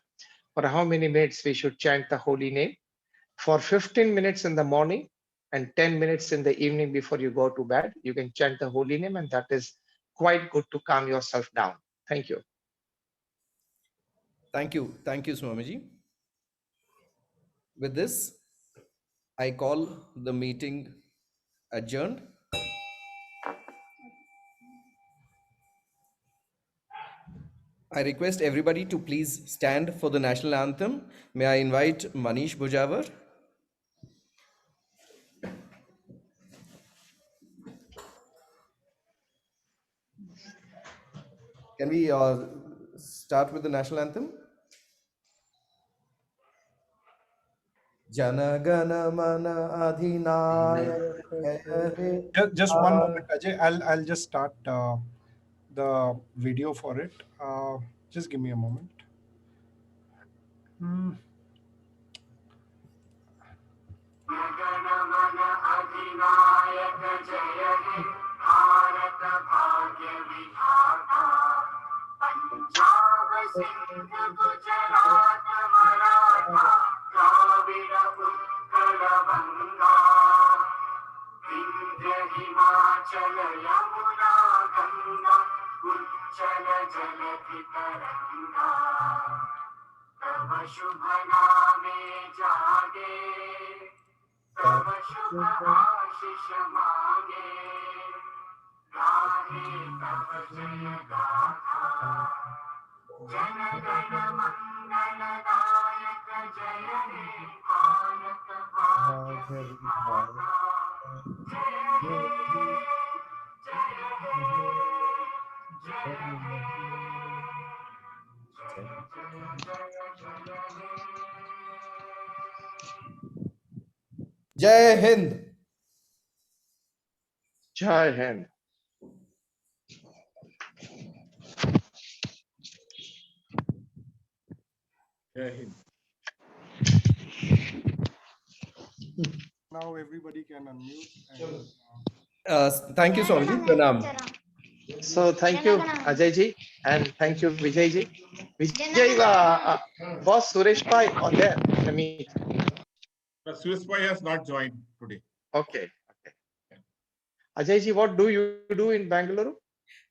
[SPEAKER 7] for how many minutes we should chant the holy name. For 15 minutes in the morning and 10 minutes in the evening before you go to bed, you can chant the holy name, and that is quite good to calm yourself down. Thank you.
[SPEAKER 2] Thank you. Thank you, Swamiji. With this, I call the meeting adjourned. I request everybody to please stand for the national anthem. May I invite Manish Bujawar? Can we start with the national anthem? Jana Gana Mana Adhinayaka.
[SPEAKER 4] Just one moment, Ajay. I'll just start the video for it. Just give me a moment.
[SPEAKER 2] Jai Hind.
[SPEAKER 7] Jai Hind.
[SPEAKER 5] Jai Hind.
[SPEAKER 4] Now everybody can unmute.
[SPEAKER 2] Thank you, Swamyji. Pranam.
[SPEAKER 7] So thank you, Ajay ji, and thank you, Vijay ji. Vijay, boss Suresh Bhai on there. Let me.
[SPEAKER 5] Suresh Bhai has not joined today.
[SPEAKER 7] Okay. Ajay ji, what do you do in Bangalore?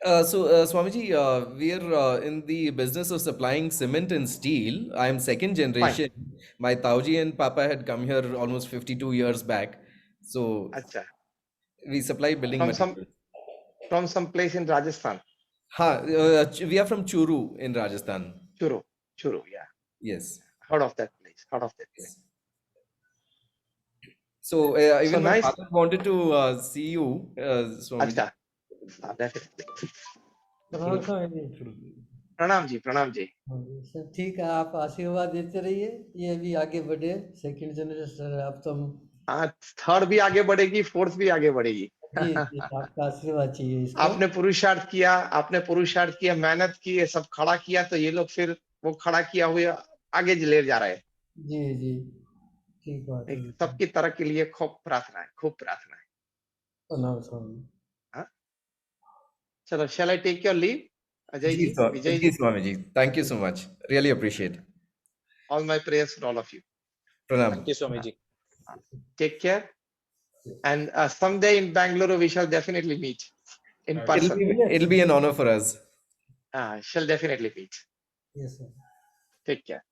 [SPEAKER 2] Swamyji, we are in the business of supplying cement and steel. I am second generation.
[SPEAKER 7] Fine.
[SPEAKER 2] My Tauji and Papa had come here almost 52 years back. So
[SPEAKER 7] Achha.
[SPEAKER 2] we supply building materials.
[SPEAKER 7] From some place in Rajasthan.
[SPEAKER 2] We are from Churu in Rajasthan.
[SPEAKER 7] Churu, yeah.
[SPEAKER 2] Yes.
[SPEAKER 7] Heard of that place.
[SPEAKER 2] So even my
[SPEAKER 7] nice.
[SPEAKER 2] father wanted to see you, Swamyji.
[SPEAKER 7] Achha. प्रणाम जी
[SPEAKER 12] सब ठीक है, आप आशीर्वाद देते रहिए, ये भी आगे बढ़े। सेकंड जनरेशन अब तो
[SPEAKER 7] हाँ, थर्ड भी आगे बढ़ेगी, फोर्थ भी आगे बढ़ेगी।
[SPEAKER 12] जी आपका आशीर्वाद चाहिए इसको।
[SPEAKER 7] आपने पुरुषार्थ किया, मेहनत की, ये सब खड़ा किया, तो ये लोग फिर वो खड़ा किया हुआ आगे ले जा रहे हैं।
[SPEAKER 12] जी ठीक बात है।
[SPEAKER 7] सबकी तरह के लिए खूब प्रार्थना है। चलो, shall I take your leave? Ajay ji, Vijay ji,
[SPEAKER 2] Swamyji, thank you so much. Really appreciate.
[SPEAKER 7] All my prayers for all of you.
[SPEAKER 2] Pranam.
[SPEAKER 13] Thank you, Swamyji.
[SPEAKER 7] Take care. And someday in Bangalore, we shall definitely meet in person.
[SPEAKER 2] It'll be an honor for us.
[SPEAKER 7] Shall definitely meet.
[SPEAKER 12] Yes, sir.
[SPEAKER 7] Take care.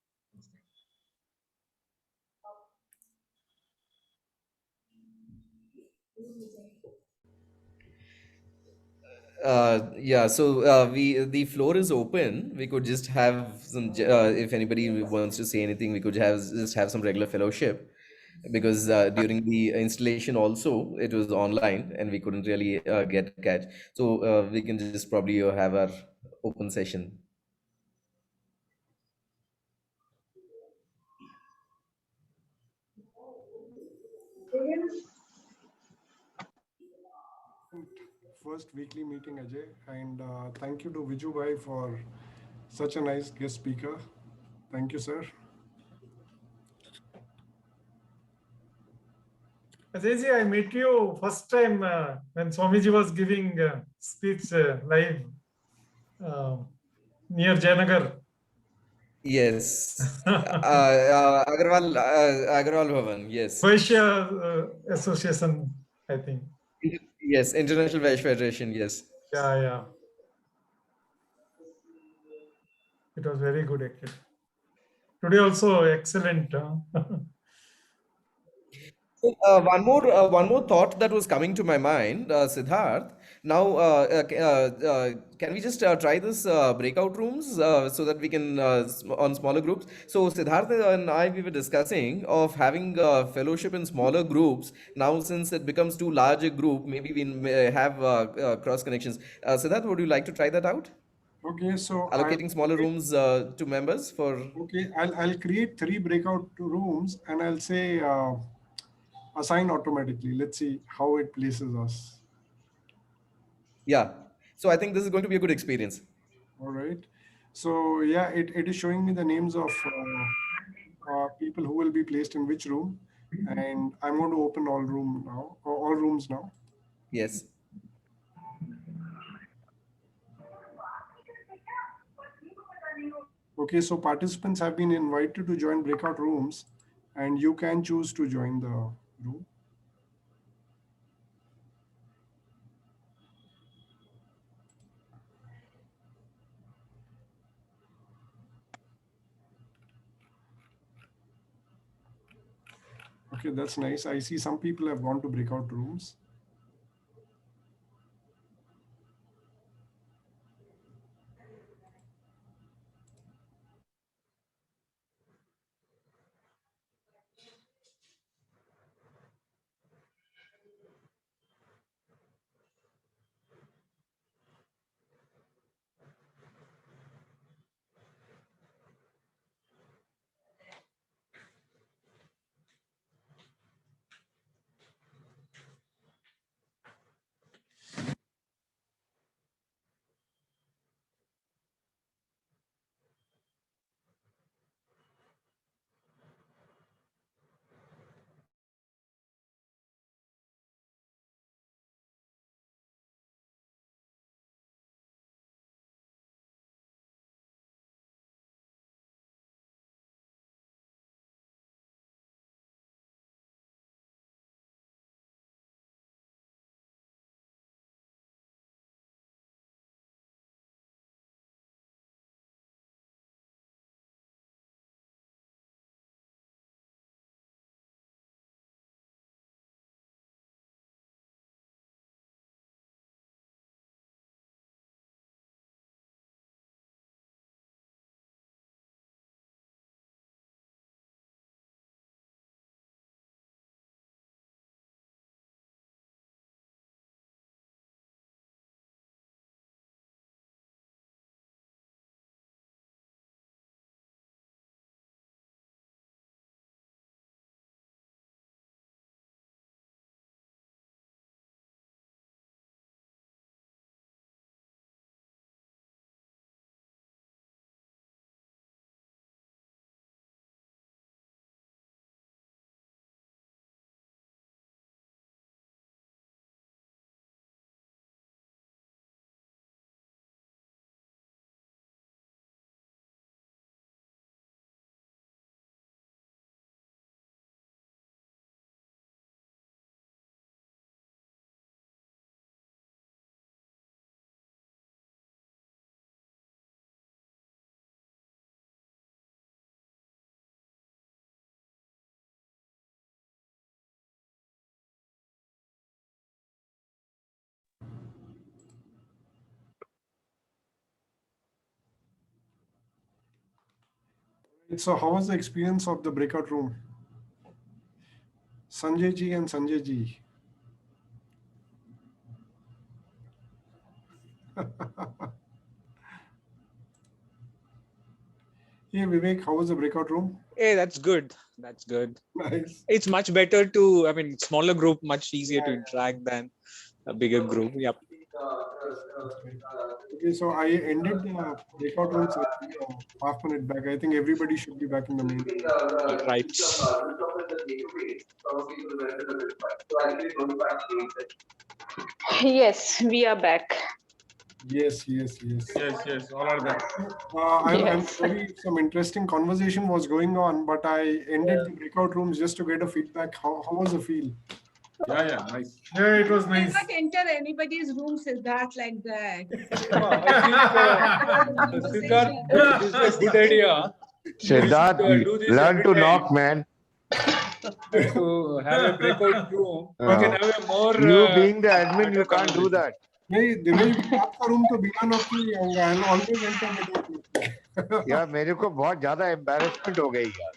[SPEAKER 2] So the floor is open. We could just have some, if anybody wants to say anything, we could just have some regular fellowship, because during the installation also it was online and we couldn't really catch. So we can just probably have our open session.
[SPEAKER 4] First weekly meeting, Ajay, and thank you to Viju Bhai for such a nice guest speaker. Thank you, sir.
[SPEAKER 14] Ajay ji, I met you first time when Swamyji was giving speech live near Jayanagar.
[SPEAKER 2] Yes. Agarwal Bhavan, yes.
[SPEAKER 14] Vaishya Association, I think.
[SPEAKER 2] Yes, International Vaishya Federation, yes.
[SPEAKER 14] Yeah. It was very good actually. Today also excellent.
[SPEAKER 2] One more thought that was coming to my mind, Siddharth. Now, can we just try this breakout rooms so that we can on smaller groups? So Siddharth and I, we were discussing of having fellowship in smaller groups. Now, since it becomes too large a group, maybe we may have cross connections. Siddharth, would you like to try that out?
[SPEAKER 4] Okay, so
[SPEAKER 2] Allocating smaller rooms to members for.
[SPEAKER 4] Okay, I'll create 3 breakout rooms and I'll say assign automatically. Let's see how it places us.
[SPEAKER 2] Yeah. So I think this is going to be a good experience.
[SPEAKER 4] All right. So yeah, it is showing me the names of people who will be placed in which room, and I'm going to open all rooms now.
[SPEAKER 2] Yes.
[SPEAKER 4] Okay, so participants have been invited to join breakout rooms, and you can choose to join the room. Okay, that's nice. I see some people have gone to breakout rooms. So how was the experience of the breakout room? Sanjay ji and Sanjay ji. Hey Vivek, how was the breakout room?
[SPEAKER 13] Hey, that's good. That's good.
[SPEAKER 4] Nice.
[SPEAKER 13] It's much better to, I mean, smaller group, much easier to interact than a bigger group. Yep.
[SPEAKER 4] Okay, so I ended the breakout rooms half minute back. I think everybody should be back in the main room.
[SPEAKER 13] Right.
[SPEAKER 15] Yes, we are back.
[SPEAKER 4] Yes.
[SPEAKER 5] All are back.
[SPEAKER 4] I'm sorry, some interesting conversation was going on, but I ended the breakout rooms just to get a feedback. How was the feel?
[SPEAKER 5] Yeah, nice.
[SPEAKER 14] Yeah, it was nice.
[SPEAKER 16] Not enter anybody's room, Siddharth, like that.
[SPEAKER 17] Siddharth, this is a good idea.
[SPEAKER 18] Siddharth, learn to knock, man.
[SPEAKER 15] to have a breakout room. We can have a more.
[SPEAKER 17] You being the admin, you can't do that.
[SPEAKER 4] नहीं दिनेश आपका room तो बिना note के ही आऊंगा. I'll always enter without note.
[SPEAKER 17] यार मेरे को बहुत ज्यादा embarrassment हो गई यार.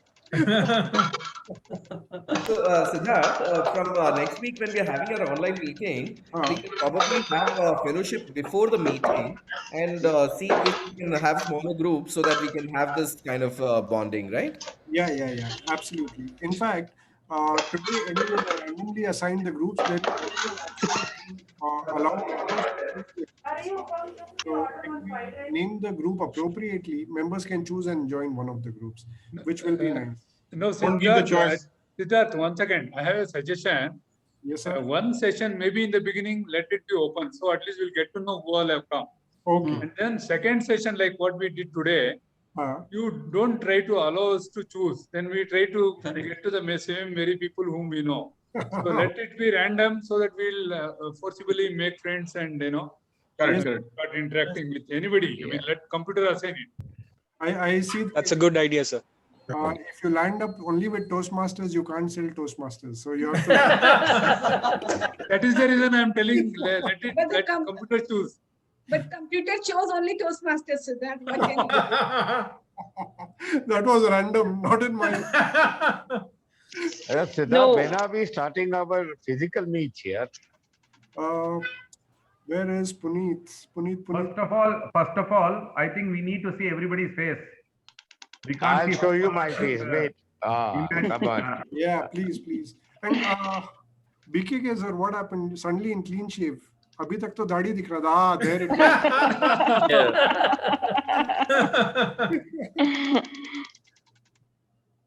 [SPEAKER 2] So, Siddharth, from next week when we are having our online meeting, we can probably have a fellowship before the meeting and see if we can have smaller groups so that we can have this kind of bonding, right?
[SPEAKER 4] Yeah, absolutely. In fact, today we will randomly assign the groups. There allow so if we name the group appropriately, members can choose and join one of the groups, which will be nice.
[SPEAKER 15] No,
[SPEAKER 4] Don't give the choice.
[SPEAKER 15] Siddharth, 1 second. I have a suggestion.
[SPEAKER 4] Yes, sir.
[SPEAKER 15] One session, maybe in the beginning, let it be open. So at least we'll get to know who all have come.
[SPEAKER 4] Okay.
[SPEAKER 15] And then second session, like what we did today, you don't try to allow us to choose. Then we try to get to the same very people whom we know. So let it be random so that we'll forcibly make friends and,
[SPEAKER 5] Correct.
[SPEAKER 15] start interacting with anybody. I mean, let computer assign it.
[SPEAKER 4] I see.
[SPEAKER 13] That's a good idea, sir.
[SPEAKER 4] If you land up only with Toastmasters, you can't sell Toastmasters. So you have to.
[SPEAKER 15] That is the reason I'm telling. Let computer choose.
[SPEAKER 16] But computer chose only Toastmasters, so that what can you do?
[SPEAKER 4] That was random, not in my.
[SPEAKER 17] Siddharth, when are we starting our physical meet here?
[SPEAKER 4] Where is Puneet? Puneet.
[SPEAKER 18] First of all, I think we need to see everybody's face. We can't
[SPEAKER 17] I'll show you my face. Wait. Come on.
[SPEAKER 4] Yeah, please. And BKK sir, what happened? Suddenly in clean shave. अभी तक तो दाढ़ी दिख रहा था. There it is.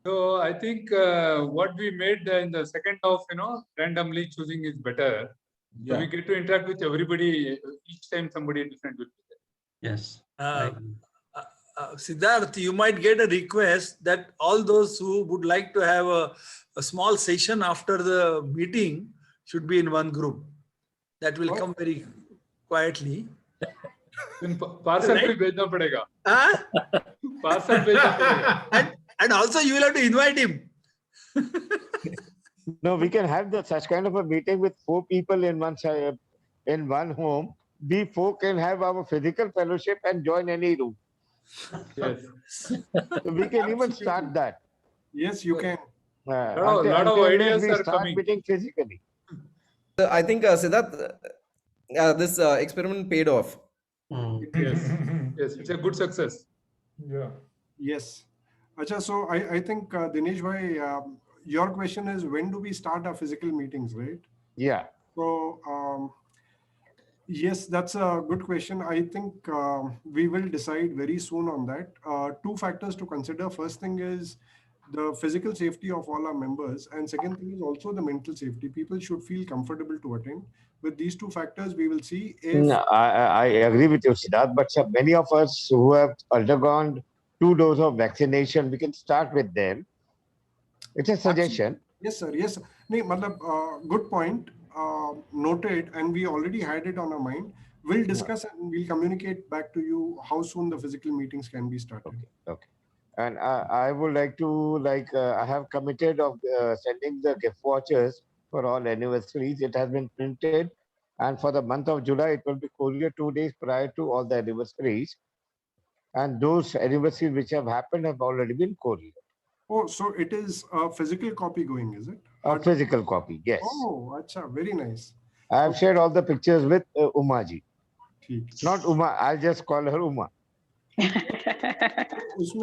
[SPEAKER 15] So I think what we made in the second half, randomly choosing is better. So we get to interact with everybody. Each time somebody different will be there.
[SPEAKER 8] Yes.
[SPEAKER 19] Siddharth, you might get a request that all those who would like to have a small session after the meeting should be in one group. That will come very quietly.
[SPEAKER 15] Parcel
[SPEAKER 19] Right?
[SPEAKER 15] bhi bhejna padega.
[SPEAKER 19] Parcel and also you will have to invite him.
[SPEAKER 17] No, we can have such kind of a meeting with 4 people in one home. We 4 can have our physical fellowship and join any room.
[SPEAKER 15] Yes.
[SPEAKER 17] So we can even start that.
[SPEAKER 4] Yes, you can.
[SPEAKER 17] Lot of ideas are coming. Meeting physically.
[SPEAKER 2] So I think Siddharth, this experiment paid off.
[SPEAKER 15] Yes, it's a good success.
[SPEAKER 14] Yeah.
[SPEAKER 4] Yes. Acha, so I think Dinesh bhai, your question is when do we start our physical meetings, right?
[SPEAKER 17] Yeah.
[SPEAKER 4] So yes, that's a good question. I think we will decide very soon on that. 2 factors to consider. First thing is the physical safety of all our members, and second thing is also the mental safety. People should feel comfortable to attend. With these 2 factors, we will see if.
[SPEAKER 17] No, I agree with you, Siddharth, but many of us who have undergone 2 doses of vaccination, we can start with them. It's a suggestion.
[SPEAKER 4] Yes, sir. Yes. Nee, matlab, good point. Noted, and we already had it on our mind. We'll discuss and we'll communicate back to you how soon the physical meetings can be started.
[SPEAKER 17] Okay. And I would like to, I have committed of sending the gift vouchers for all anniversaries. It has been printed. And for the month of July, it will be courier 2 days prior to all the anniversaries. And those anniversaries which have happened have already been couriered.
[SPEAKER 4] Oh, so it is a physical copy going, is it?
[SPEAKER 17] A physical copy, yes.
[SPEAKER 4] Oh, acha, very nice.
[SPEAKER 17] I have shared all the pictures with Umaji. Not Uma, I'll just call her Uma.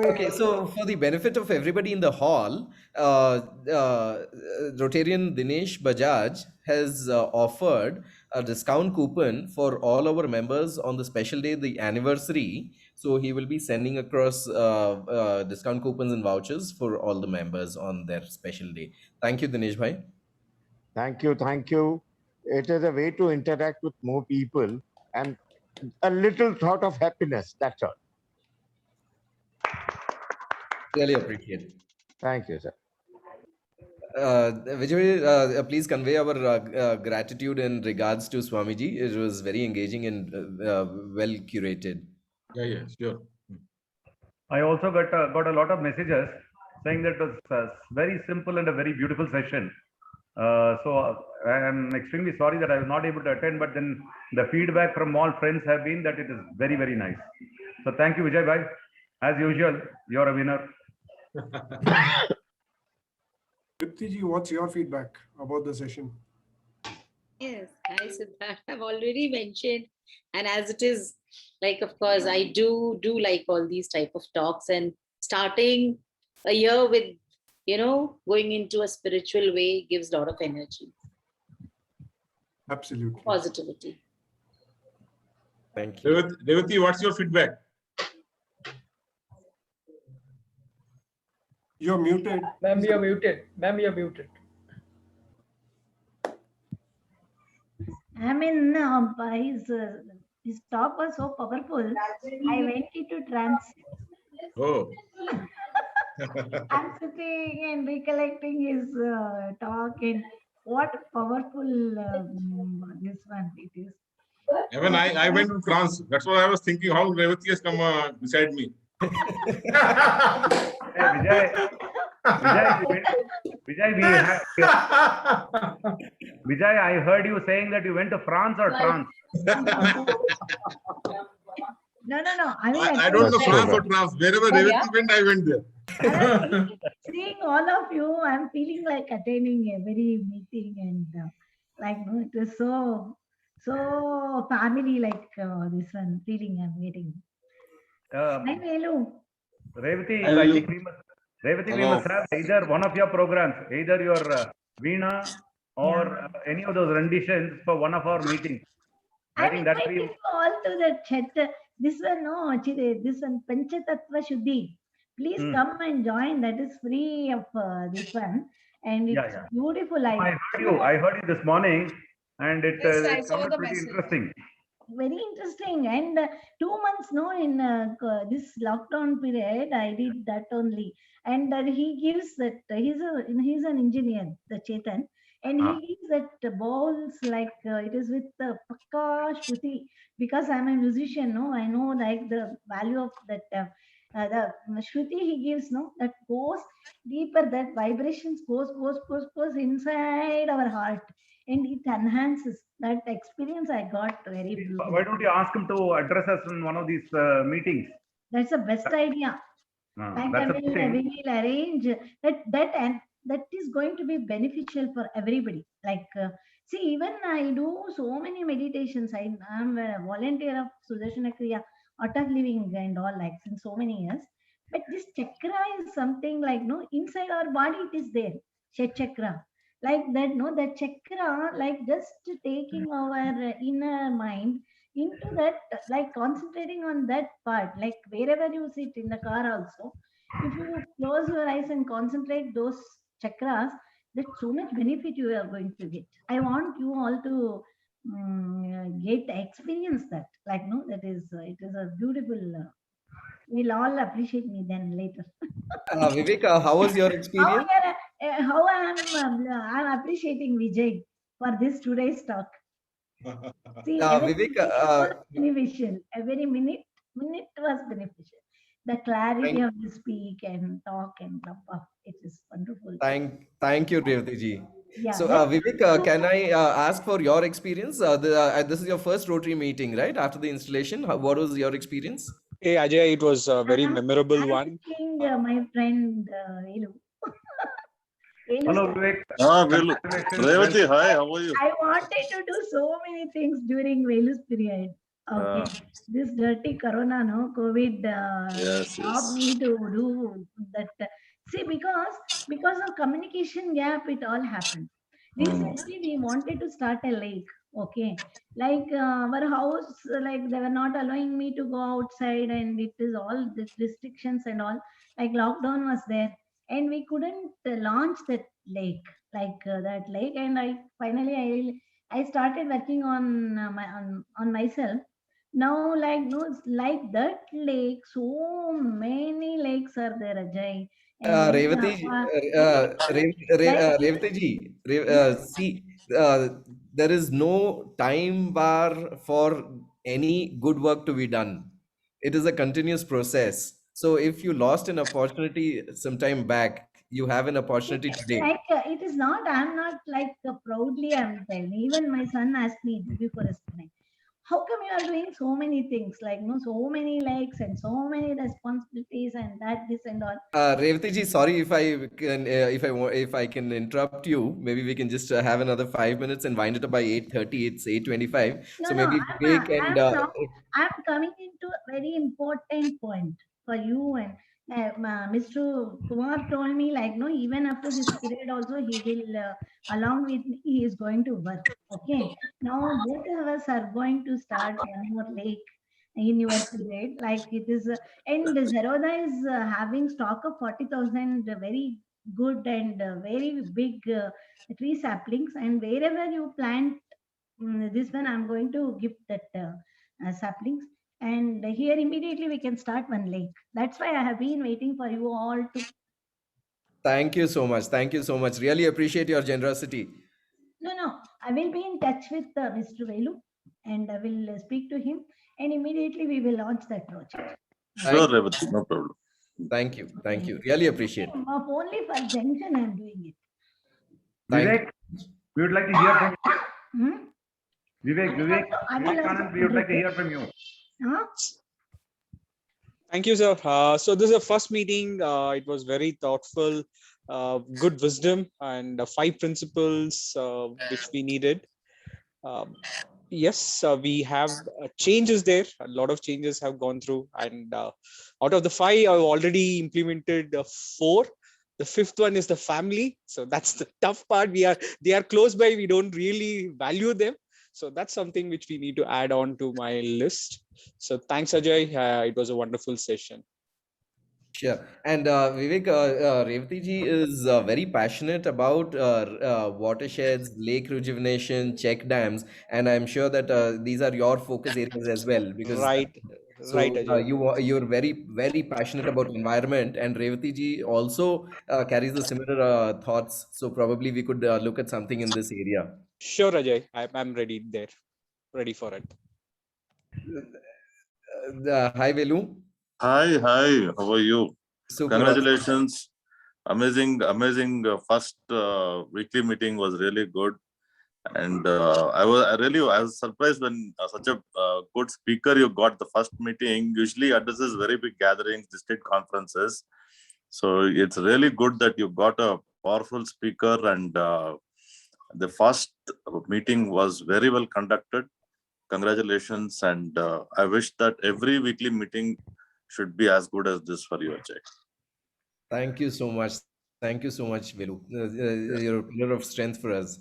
[SPEAKER 2] Okay, so for the benefit of everybody in the hall, Rotarian Dinesh Bajaj has offered a discount coupon for all our members on the special day, the anniversary. So he will be sending across discount coupons and vouchers for all the members on their special day. Thank you, Dinesh bhai.
[SPEAKER 17] Thank you. It is a way to interact with more people and a little thought of happiness. That's all.
[SPEAKER 2] Really appreciate it.
[SPEAKER 17] Thank you, sir.
[SPEAKER 2] Vijay, please convey our gratitude and regards to Swamyji. It was very engaging and well curated.
[SPEAKER 5] Yeah, sure.
[SPEAKER 18] I also got a lot of messages saying that it was very simple and a very beautiful session. So I am extremely sorry that I was not able to attend, but then the feedback from all friends have been that it is very, very nice. So thank you, Vijay bhai. As usual, you're a winner.
[SPEAKER 4] Triptiji, what's your feedback about the session?
[SPEAKER 20] Yes, I said that I've already mentioned, and as it is, like, of course, I do like all these type of talks, and starting a year with, going into a spiritual way gives a lot of energy.
[SPEAKER 4] Absolutely.
[SPEAKER 20] Positivity.
[SPEAKER 2] Thank you.
[SPEAKER 5] Revati, what's your feedback?
[SPEAKER 4] You're muted.
[SPEAKER 11] Ma'am, you're muted. Ma'am, you're muted.
[SPEAKER 10] I mean, his talk was so powerful. I went into trance.
[SPEAKER 5] Oh.
[SPEAKER 10] I'm sitting and recollecting his talk, and what powerful this one it is.
[SPEAKER 5] Even I went to trance. That's what I was thinking. How Revati has come beside me.
[SPEAKER 18] Vijay, I heard you saying that you went to France or trance.
[SPEAKER 10] No. I mean,
[SPEAKER 5] I don't know France or trance. Wherever Revati went, I went there.
[SPEAKER 10] Seeing all of you, I'm feeling like attending a very meeting, and it was so family, like this one feeling I'm getting. Hi, Velu.
[SPEAKER 18] Revati, I think we must have either one of your programs, either your Veena or any of those renditions for one of our meetings. I think that's
[SPEAKER 10] you all to the chat. This one, no, this one, Panchatattva Shuddhi. Please come and join. That is free of this one, and it's beautiful.
[SPEAKER 18] I heard you this morning, and it sounded pretty interesting.
[SPEAKER 10] Very interesting. And 2 months, no, in this lockdown period, I did that only. And he gives that he's an engineer, the Chetan, and he gives that bowls like it is with the Pakka Shruti. Because I'm a musician, no, I know like the value of that. The Shruti he gives, no, that goes deeper. That vibrations goes inside our heart, and it enhances that experience. I got very beautiful.
[SPEAKER 18] Why don't you ask him to address us in one of these meetings?
[SPEAKER 10] That's the best idea. Like we will arrange that, and that is going to be beneficial for everybody. Like see, even I do so many meditations. I am a volunteer of Sudarshana Kriya, Art of Living and all, like since so many years. But this chakra is something like, no, inside our body it is there. Shet chakra. Like that, no, that chakra, like just taking our inner mind into that, like concentrating on that part, like wherever you sit in the car also, if you close your eyes and concentrate those chakras, that's so much benefit you are going to get. I want you all to experience that. Like, no, that is, it is a beautiful, we'll all appreciate me then later.
[SPEAKER 2] Vivek, how was your experience?
[SPEAKER 10] How I'm appreciating Vijay for this today's talk. See,
[SPEAKER 2] Vivek,
[SPEAKER 10] was beneficial. Every minute was beneficial. The clarity of the speak and talk and blah, it is wonderful.
[SPEAKER 2] Thank you, Revati ji.
[SPEAKER 10] Yeah,
[SPEAKER 2] So, Vivek, can I ask for your experience? This is your first Rotary meeting, right? After the installation, what was your experience?
[SPEAKER 13] Hey, Ajay, it was a very memorable one.
[SPEAKER 10] My friend Velu.
[SPEAKER 18] Hello, Vivek.
[SPEAKER 21] Velu. Revati, hi, how are you?
[SPEAKER 10] I wanted to do so many things during Velu's period. Okay. This dirty Corona, no, COVID stopped me to do that. See, because of communication gap, it all happened. Recently, we wanted to start a lake. Okay, like our house, like they were not allowing me to go outside, and it is all this restrictions and all. Like lockdown was there, and we couldn't launch that lake, that lake. And I finally I started working on on myself. Now, like no, like that lake, so many lakes are there, Ajay.
[SPEAKER 2] Revati ji, see, there is no time bar for any good work to be done. It is a continuous process. So if you lost an opportunity sometime back, you have an opportunity today.
[SPEAKER 10] Like it is not. I'm not like proudly. I'm telling. Even my son asked me before yesterday, how come you are doing so many things, like so many likes and so many responsibilities and that this and all.
[SPEAKER 2] Revati ji, sorry if I can if I can interrupt you. Maybe we can just have another 5 minutes and wind it up by 8:30. It's 8:25.
[SPEAKER 10] No,
[SPEAKER 2] So
[SPEAKER 10] no,
[SPEAKER 2] maybe Vivek and
[SPEAKER 10] I'm coming into a very important point for you. And Mr. Kumar told me, like, no, even after this period also, he will, along with me, he is going to work. Okay. Now, both of us are going to start one more lake in your period. Like it is, and Zerodha is having stock of 40,000 very good and very big tree saplings. And wherever you plant this one, I'm going to give that saplings. And here immediately we can start one lake. That's why I have been waiting for you all to.
[SPEAKER 2] thank you so much. Thank you so much. Really appreciate your generosity.
[SPEAKER 10] No. I will be in touch with Mr. Velu and I will speak to him. And immediately we will launch that project.
[SPEAKER 21] Sure, Revati, no problem.
[SPEAKER 2] Thank you. Thank you. Really appreciate it.
[SPEAKER 10] Only for junction I'm doing it.
[SPEAKER 18] Vivek, we would like to hear from you.
[SPEAKER 10] Hmm?
[SPEAKER 18] Vivekanand, we would like to hear from you.
[SPEAKER 10] Huh?
[SPEAKER 13] Thank you, sir. So this is the first meeting. It was very thoughtful, good wisdom, and 5 principles which we needed. Yes, we have changes there. A lot of changes have gone through, and out of the 5, I've already implemented 4. The 5th one is the family. So that's the tough part. They are close by. We don't really value them. So that's something which we need to add on to my list. So thanks, Ajay. It was a wonderful session.
[SPEAKER 2] Sure. And Vivek, Revati ji is very passionate about watersheds, lake rejuvenation, check dams, and I'm sure that these are your focus areas as well. Because
[SPEAKER 13] right,
[SPEAKER 2] Ajay. You're very passionate about environment, and Revati ji also carries the similar thoughts. So probably we could look at something in this area.
[SPEAKER 13] Sure, Ajay. I'm ready there, ready for it.
[SPEAKER 2] Hi, Velu.
[SPEAKER 21] Hi, how are you?
[SPEAKER 2] Super
[SPEAKER 21] Congratulations. Amazing first weekly meeting was really good. And I was surprised when such a good speaker you got the first meeting. Usually addresses very big gatherings, district conferences. So it's really good that you got a powerful speaker, and the first meeting was very well conducted. Congratulations, and I wish that every weekly meeting should be as good as this for you, Ajay.
[SPEAKER 2] Thank you so much. Thank you so much, Velu. You're a pillar of strength for us.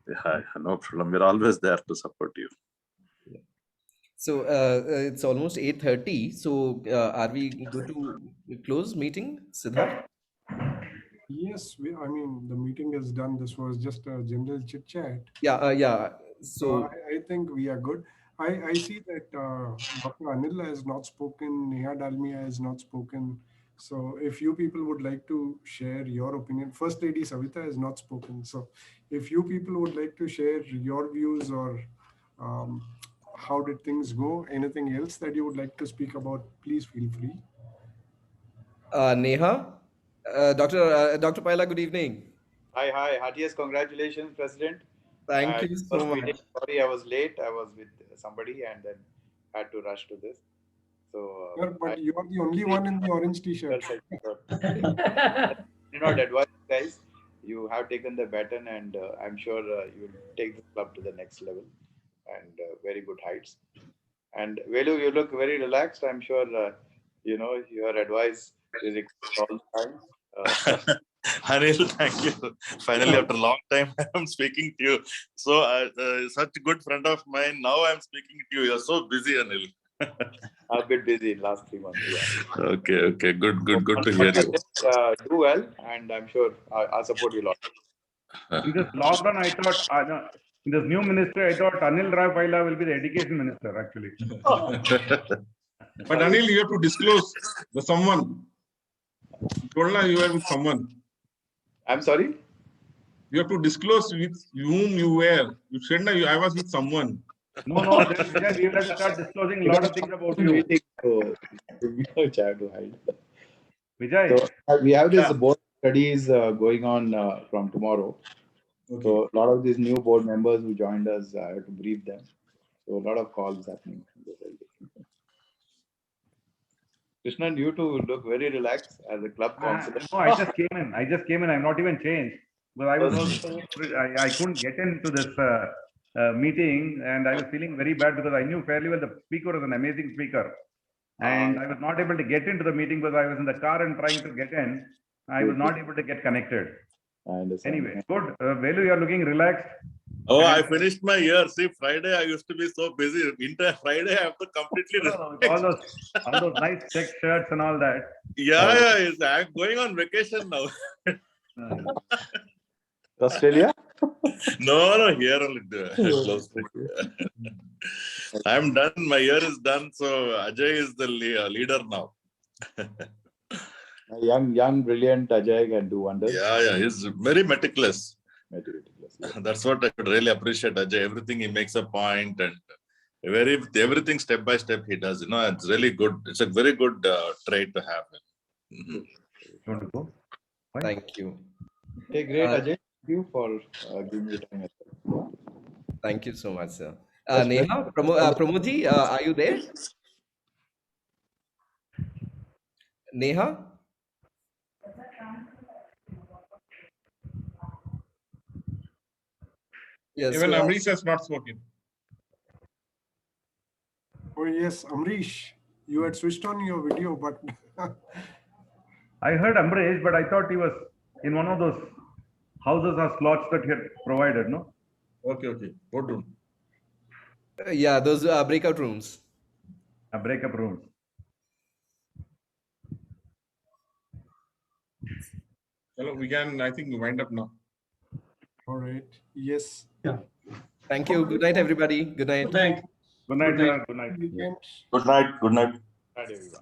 [SPEAKER 21] Yeah, no problem. We're always there to support you.
[SPEAKER 2] So it's almost 8:30. So are we good to close meeting, Siddharth?
[SPEAKER 4] Yes, I mean, the meeting is done. This was just a general chit chat.
[SPEAKER 2] Yeah.
[SPEAKER 4] So I think we are good. I see that Dr. Anil has not spoken, Neha Dalmia has not spoken. So if you people would like to share your opinion, First Lady Savita has not spoken. So if you people would like to share your views or how did things go, anything else that you would like to speak about, please feel free.
[SPEAKER 2] Neha, Dr. Paila, good evening.
[SPEAKER 1] Hi, heartiest congratulations, President.
[SPEAKER 2] Thank you so much.
[SPEAKER 1] Meeting, sorry, I was late. I was with somebody and then had to rush to this. So,
[SPEAKER 4] but you are the only one in the orange t-shirt.
[SPEAKER 1] Do not advise, guys. You have taken the baton, and I'm sure you will take the club to the next level and very good heights. And Velu, you look very relaxed. I'm sure your advice is all the time.
[SPEAKER 21] Anil, thank you. Finally, after a long time, I'm speaking to you. So, such a good friend of mine. Now I'm speaking to you. You're so busy, Anil.
[SPEAKER 1] A bit busy in last 3 months. Yeah.
[SPEAKER 21] Okay. Good to hear you.
[SPEAKER 1] Do well, and I'm sure I'll support you a lot.
[SPEAKER 18] In this lockdown, I thought, in this new ministry, I thought Anil Rai Paila will be the education minister, actually.
[SPEAKER 5] But Anil, you have to disclose the someone. You told us you were with someone.
[SPEAKER 1] I'm sorry?
[SPEAKER 5] You have to disclose with whom you were. You said I was with someone.
[SPEAKER 18] No, Vijay, we will have to start disclosing a lot of things about you.
[SPEAKER 1] So I have to hide.
[SPEAKER 18] Vijay.
[SPEAKER 1] So we have this board studies going on from tomorrow.
[SPEAKER 5] Okay.
[SPEAKER 1] So a lot of these new board members who joined us, I have to brief them. So a lot of calls happening. Krishnan, you two look very relaxed as a club counselor.
[SPEAKER 18] No, I just came in. I'm not even changed. But I was also, I couldn't get into this meeting, and I was feeling very bad because I knew fairly well the speaker was an amazing speaker. And I was not able to get into the meeting because I was in the car and trying to get in. I was not able to get connected.
[SPEAKER 1] I understand.
[SPEAKER 18] Anyway, good. Velu, you are looking relaxed.
[SPEAKER 21] Oh, I finished my year. See, Friday I used to be so busy. Entire Friday I have to completely
[SPEAKER 18] all those nice check shirts and all that.
[SPEAKER 21] Yeah, I'm going on vacation now.
[SPEAKER 1] Australia?
[SPEAKER 21] No, here only. Close. I'm done. My year is done. So Ajay is the leader now.
[SPEAKER 1] Young, brilliant Ajay can do wonders.
[SPEAKER 21] Yeah, he's very meticulous.
[SPEAKER 1] Yeah.
[SPEAKER 21] That's what I could really appreciate Ajay. Everything he makes a point and everything step by step he does. It's really good. It's a very good trait to have.
[SPEAKER 2] Thank you.
[SPEAKER 1] Hey, great Ajay. Thank you for giving me time.
[SPEAKER 2] Thank you so much, sir. Neha, Pramodji, are you there? Neha? Yes.
[SPEAKER 5] Even Amrish has not spoken.
[SPEAKER 4] Oh yes, Amrish, you had switched on your video, but
[SPEAKER 18] I heard Amrish, but I thought he was in one of those houses or slots that he had provided, no?
[SPEAKER 5] Okay. What room?
[SPEAKER 2] Yeah, those breakout rooms.
[SPEAKER 18] Breakup rooms.
[SPEAKER 5] Hello, we can, I think, wind up now.
[SPEAKER 4] all right. Yes.
[SPEAKER 5] Yeah.
[SPEAKER 2] Thank you. Good night, everybody. Good night.
[SPEAKER 18] Good night.
[SPEAKER 21] Good night. Good night, everyone.